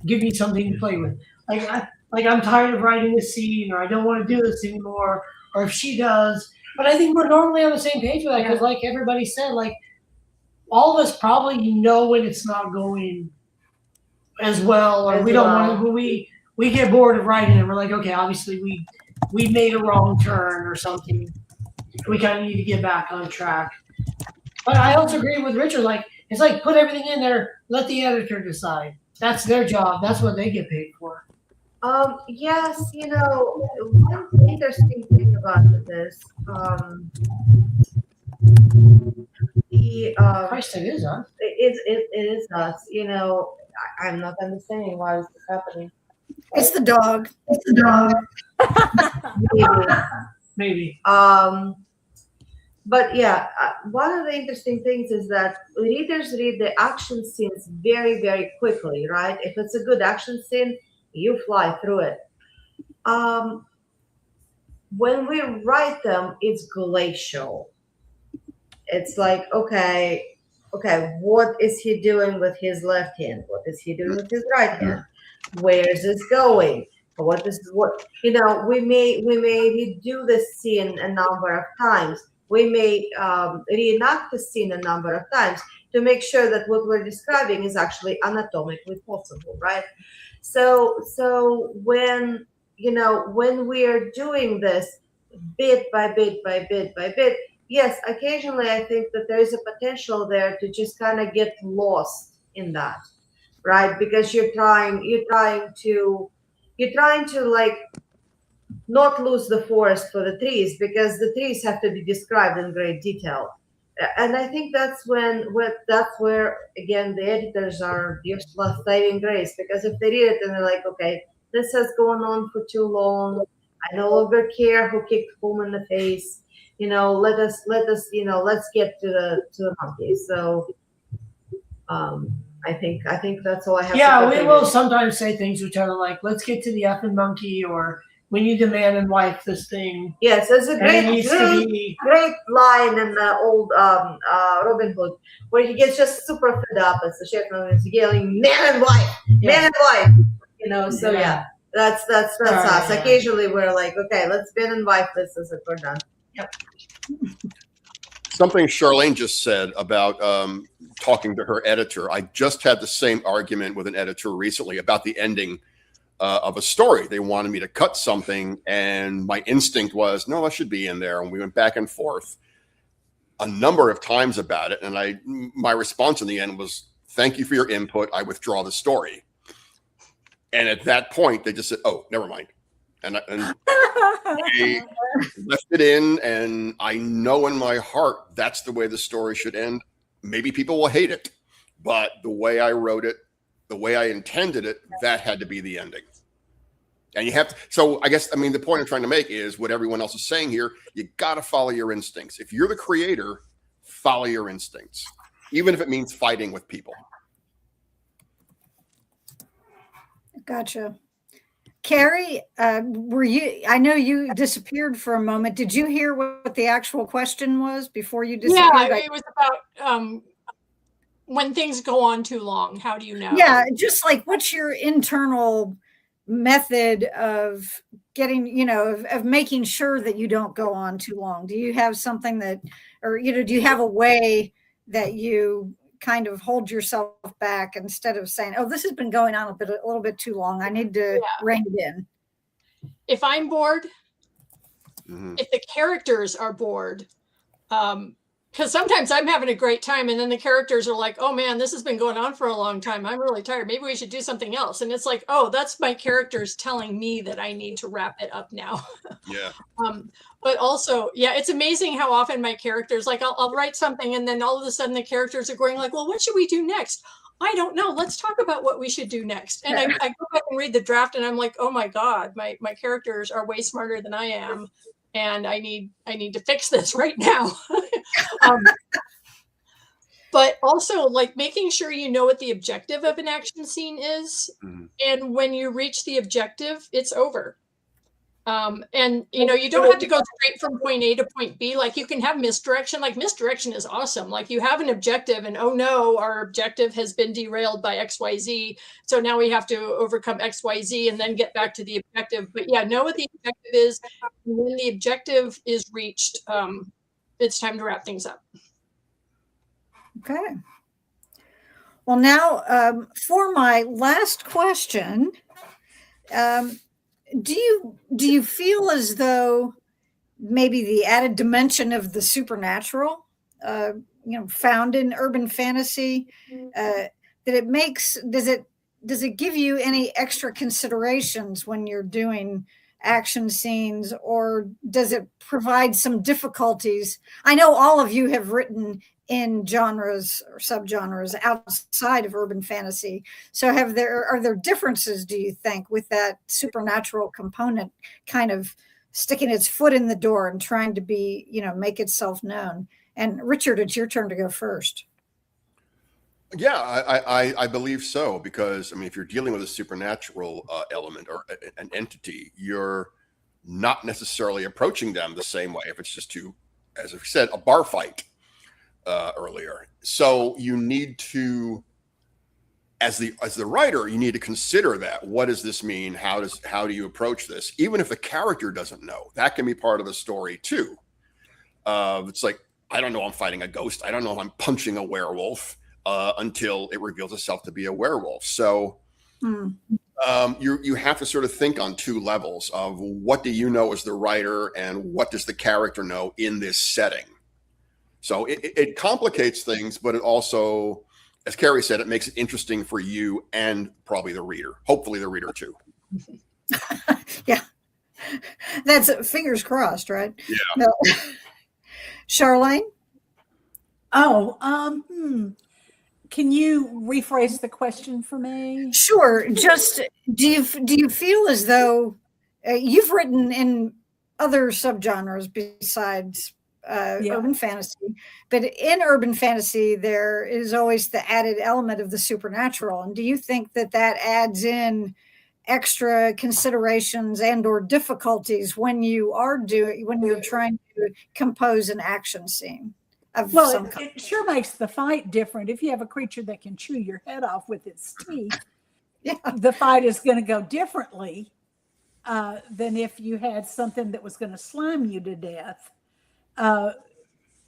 Give me something to play with. I'm tired of writing this scene, or I don't want to do this anymore, or if she does. But I think we're normally on the same page with that, because like everybody said, like all of us probably know when it's not going as well, or we don't want to, we get bored of writing and we're like, okay, obviously we made a wrong turn or something. We kind of need to get back on track. But I also agree with Richard, like, it's like put everything in there, let the editor decide. That's their job. That's what they get paid for. Yes, one interesting thing about this, Christ, it is us. it is us. I'm not understanding why this is happening. It's the dog. Maybe. But yeah, one of the interesting things is that readers read the action scenes very, very quickly, right? If it's a good action scene, you fly through it. When we write them, it's glacial. It's like, okay, what is he doing with his left hand? What is he doing with his right hand? Where is this going? We may redo the scene a number of times. We may reenact the scene a number of times to make sure that what we're describing is actually anatomically possible, right? So when we are doing this bit by bit by bit by bit, yes, occasionally I think that there is a potential there to just kind of get lost in that, right? Because you're trying to like not lose the forest for the trees, because the trees have to be described in great detail. And I think that's where again the editors are just saving grace, because if they read it and they're like, okay, this has gone on for too long, I no longer care who kicked whom in the face, let's get to the monkey. So I think that's all I have. Yeah, we will sometimes say things which are like, let's get to the effing monkey, or we need to man and wife this thing. Yes, it's a And it great, needs to great, be great line in the old Robin Hood, where he gets just super fed up as the sheriff is yelling, "Man and wife, man and wife," you know. So yeah, that's us. Yeah. Occasionally we're like, okay, let's man and wife this, and we're done. Something Charlene just said about talking to her editor. I just had the same argument with an editor recently about the ending of a story. They wanted me to cut something, and my instinct was, no, that should be in there. And we went back and forth a number of times about it. And my response in the end was, thank you for your input. I withdraw the story. And at that point, they just said, oh, never mind. And they left it in, and I know in my heart that's the way the story should end. Maybe people will hate it, but the way I wrote it, the way I intended it, that had to be the ending. And you have to, so I guess, I mean, the point I'm trying to make is what everyone else is saying here. You got to follow your instincts. If you're the creator, follow your instincts, even if it means fighting with people. Gotcha. Carrie, were you, I know you disappeared for a moment. Did you hear what the actual question was before you disappeared? Yeah, it was about when things go on too long, how do you know? Yeah, just like what's your internal method of getting, you know, of making sure that you don't go on too long? Do you have something that, or, you know, do you have a way that you kind of hold yourself back instead of saying, oh, this has been going on a little bit too long, I need to rein it in? If I'm bored, if the characters are bored, because sometimes I'm having a great time and then the characters are like, oh man, this has been going on for a long time, I'm really tired, maybe we should do something else. And it's like, oh, that's my characters telling me that I need to wrap it up now. Yeah. But also, yeah, it's amazing how often my characters, like I'll write something and then all of a sudden the characters are going like, well, what should we do next? I don't know. Let's talk about what we should do next. And I go back and read the draft and I'm like, oh my God, my characters are way smarter than I am. And I need to fix this right now. But also like making sure you know what the objective of an action scene is. And when you reach the objective, it's over. And you know, you don't have to go straight from point A to point B. Like you can have misdirection. Like misdirection is awesome. Like you have an objective and oh no, our objective has been derailed by XYZ. So now we have to overcome XYZ and then get back to the objective. But yeah, know what the objective is. When the objective is reached, it's time to wrap things up. Okay. Well, now for my last question, do you feel as though maybe the added dimension of the supernatural, you know, found in urban fantasy, that it makes, does it give you any extra considerations when you're doing action scenes, or does it provide some difficulties? I know all of you have written in genres or subgenres outside of urban fantasy. So are there differences, do you think, with that supernatural component kind of sticking its foot in the door and trying to be, you know, make itself known? And Richard, it's your turn to go first. Yeah, I believe so, because I mean, if you're dealing with a supernatural element or an entity, you're not necessarily approaching them the same way if it's just as I said, a bar fight earlier. So you need to, as the writer, you need to consider that. What does this mean? How do you approach this? Even if the character doesn't know, that can be part of the story too. It's like, I don't know I'm fighting a ghost. I don't know if I'm punching a werewolf until it reveals itself to be a werewolf. So you have to sort of think on two levels of what do you know as the writer and what does the character know in this setting. So it complicates things, but it also, as Carrie said, it makes it interesting for you and probably the reader, hopefully the reader too. Yeah, that's fingers crossed, right? Yeah. No. Charlene? Can you rephrase the question for me? Sure. Just do you feel as though you've written in other subgenres besides urban fantasy, but in urban fantasy there is always the added element of the supernatural, and do you think that adds in extra considerations and or difficulties when you're trying to compose an action scene of Well, some it, kind. it sure makes the fight different. If you have a creature that can chew your head off with its teeth, Yeah. the fight is going to go differently than if you had something that was going to slime you to death.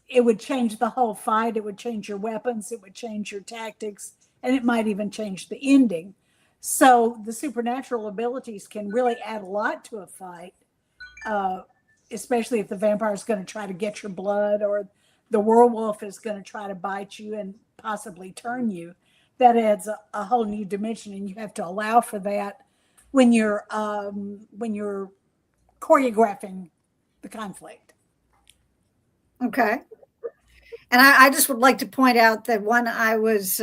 It would change the whole fight. It would change your weapons. It would change your tactics, and it might even change the ending. So the supernatural abilities can really add a lot to a fight, especially if the vampire is going to try to get your blood or the werewolf is going to try to bite you and possibly turn you. That adds a whole new dimension, and you have to allow for that when you're choreographing the conflict. Okay. And I just would like to point out that when I was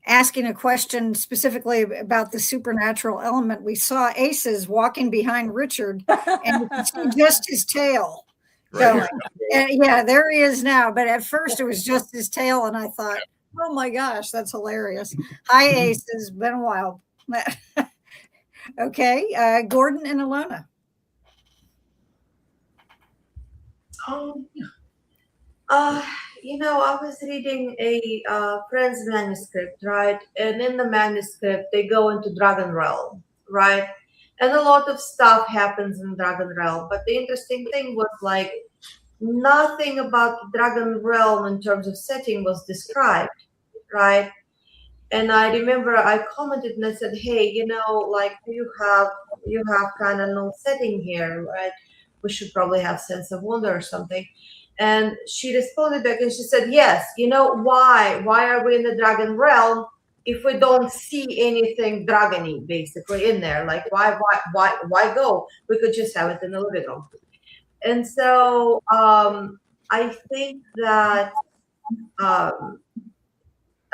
asking a question specifically about the supernatural element, we saw Aces walking behind Richard and you could see just his tail. So, yeah, there he is now. But at first it was just his tail. And I thought, oh my gosh, that's hilarious. Hi, Aces. Been a while. Okay. Gordon and Alona. I was reading a friend's manuscript, right? And in the manuscript, they go into Dragon Realm, right? And a lot of stuff happens in Dragon Realm. But the interesting thing was like nothing about Dragon Realm in terms of setting was described, right? And I remember I commented and I said, hey, like you have kind of no setting here, right? We should probably have Sense of Wonder or something. And she responded back and she said, yes, why? Why are we in the Dragon Realm if we don't see anything dragony basically in there? Like why go? We could just have it in the living room. And so I think that a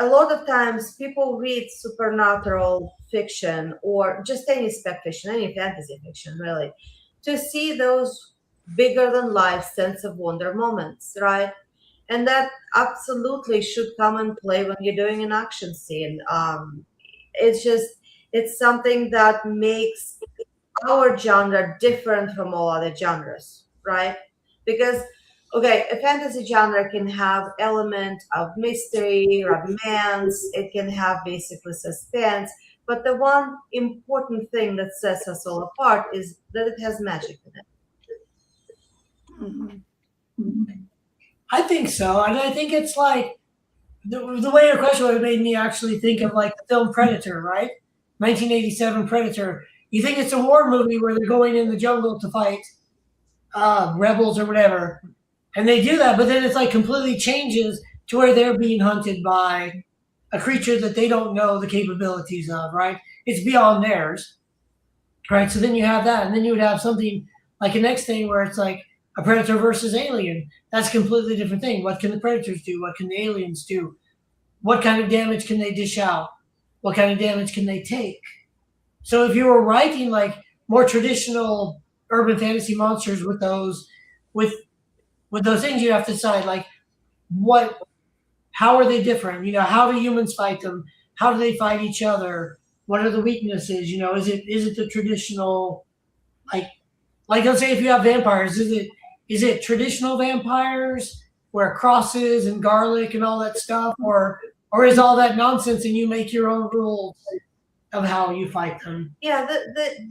lot of times people read supernatural fiction or just any spec fiction, any fantasy fiction really, to see those bigger than life sense of wonder moments, right? And that absolutely should come and play when you're doing an action scene. It's something that makes our genre different from all other genres, right? Because okay, a fantasy genre can have element of mystery, romance, it can have basically suspense, but the one important thing that sets us all apart is that it has magic in it. I think so, and I think it's like the way your question would have made me actually think of like the film Predator, right? 1987 Predator. You think it's a war movie where they're going in the jungle to fight rebels or whatever, and they do that, but then it's like completely changes to where they're being hunted by a creature that they don't know the capabilities of, right? It's beyond theirs, right? So then you have that, and then you would have something like the next thing where it's like a predator versus alien. That's a completely different thing. What can the predators do? What can the aliens do? What kind of damage can they dish out? What kind of damage can they take? So if you were writing like more traditional urban fantasy monsters with those things, you have to decide like how are they different? How do humans fight them? How do they fight each other? What are the weaknesses? Is it the traditional like let's say if you have vampires, is it traditional vampires where crosses and garlic and all that stuff, or is all that nonsense and you make your own rules of how you fight them? Yeah,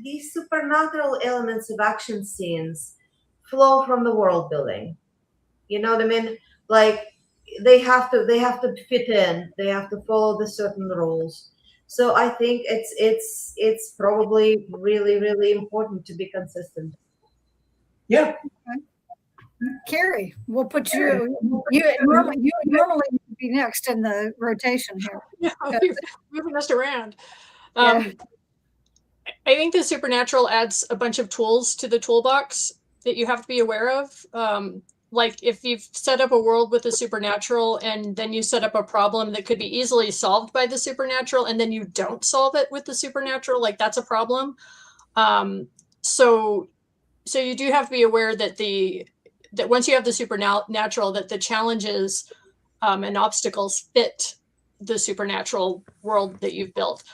these supernatural elements of action scenes flow from the world building. You know what I mean? Like they have to fit in. They have to follow the certain rules. So I think it's probably really, really important to be consistent. Yeah. Carrie, we'll put you normally would be next in the rotation here. Yeah, moving us around. Yeah. I think the supernatural adds a bunch of tools to the toolbox that you have to be aware of. Like if you've set up a world with the supernatural and then you set up a problem that could be easily solved by the supernatural and then you don't solve it with the supernatural, like that's a problem. So you do have to be aware that that once you have the supernatural, that the challenges and obstacles fit the supernatural world that you've built.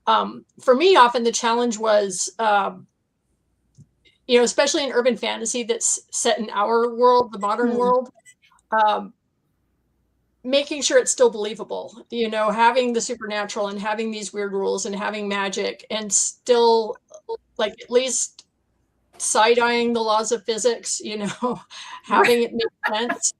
For me, often the challenge was, especially in urban fantasy that's set in our world, the modern world, making sure it's still believable, having the supernatural and having these weird rules and having magic and still like at least side-eyeing the laws of physics, having it make sense.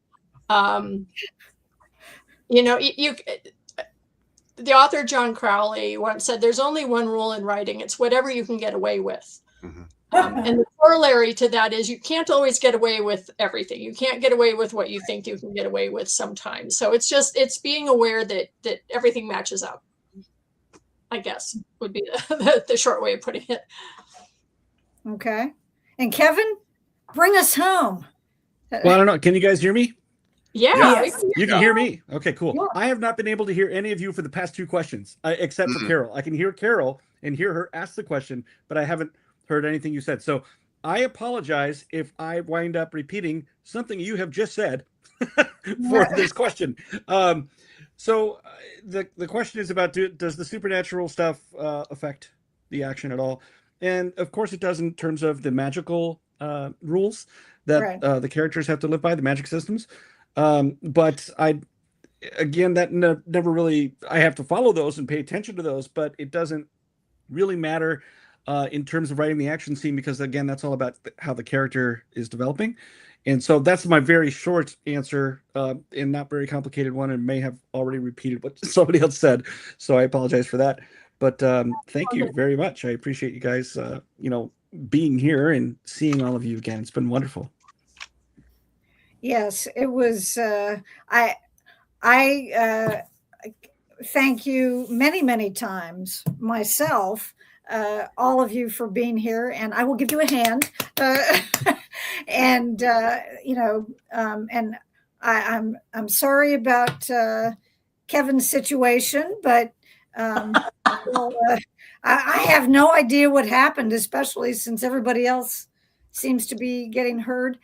The author John Crowley once said, there's only one rule in writing. It's whatever you can get away with. Mhm. And the corollary to that is you can't always get away with everything. You can't get away with what you think you can get away with sometimes. So it's being aware that everything matches up, I guess, would be the short way of putting it. Okay. And Kevin, bring us home. Well, I don't know. Can you guys hear me? Yeah. Yes. You can hear me. Okay, cool. Yeah. I have not been able to hear any of you for the past 2 questions, except for Mhm. Carol. I can hear Carol and hear her ask the question, but I haven't heard anything you said. So I apologize if I wind up repeating something you have just said for this question. So the question is about, does the supernatural stuff affect the action at all? And of course it does in terms of the magical rules that Right. the characters have to live by, the magic systems. But never really, I have to follow those and pay attention to those, but it doesn't really matter in terms of writing the action scene, because again, that's all about how the character is developing. And so that's my very short answer, and not very complicated one, and may have already repeated what somebody else said. So I apologize for that. But thank you very much. I appreciate you guys, being here and seeing all of you again. It's been wonderful. Yes, it was. I thank you many, many times myself, all of you for being here, and I will give you a hand. And and I'm sorry about Kevin's situation, but well, I have no idea what happened, especially since everybody else seems to be getting heard.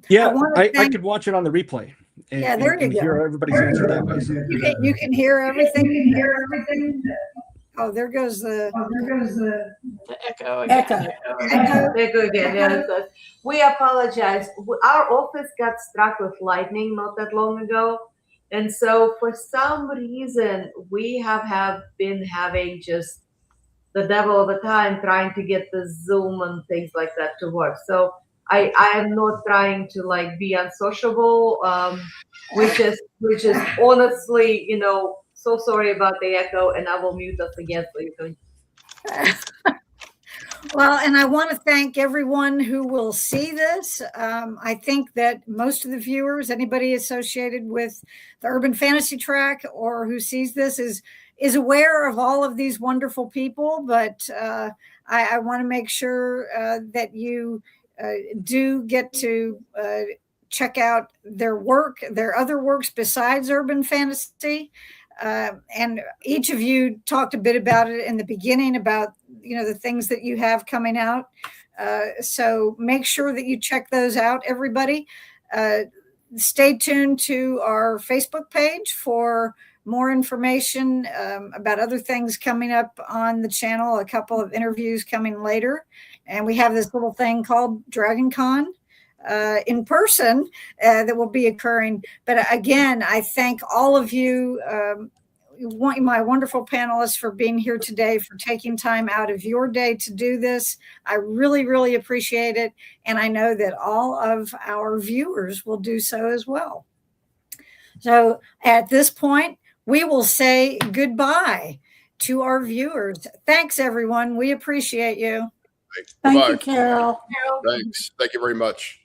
Yeah, I thank- could watch it on the replay. And, Yeah, there you and go. hear everybody's answer that way. So. You can hear everything. Oh, there goes the The echo. Echo. Echo again. Yeah, because we apologize. Our office got struck with lightning not that long ago, and so for some reason we have been having just the devil of a time trying to get the Zoom and things like that to work. So I am not trying to like be unsociable. Which is honestly, so sorry about the echo, and I will mute us again so you can. Well, and I want to thank everyone who will see this. I think that most of the viewers, anybody associated with the Urban Fantasy Track or who sees this is aware of all of these wonderful people, but I want to make sure that you do get to check out their work, their other works besides Urban Fantasy. And each of you talked a bit about it in the beginning about, the things that you have coming out. So make sure that you check those out, everybody. Stay tuned to our Facebook page for more information about other things coming up on the channel, a couple of interviews coming later. And we have this little thing called Dragon Con in person that will be occurring. But again, I thank all of you, my wonderful panelists, for being here today, for taking time out of your day to do this. I really, really appreciate it. And I know that all of our viewers will do so as well. So at this point, we will say goodbye to our viewers. Thanks, everyone. We appreciate you. Thanks. Thank Bye-bye. you, Carol. Thanks. Thank you very much.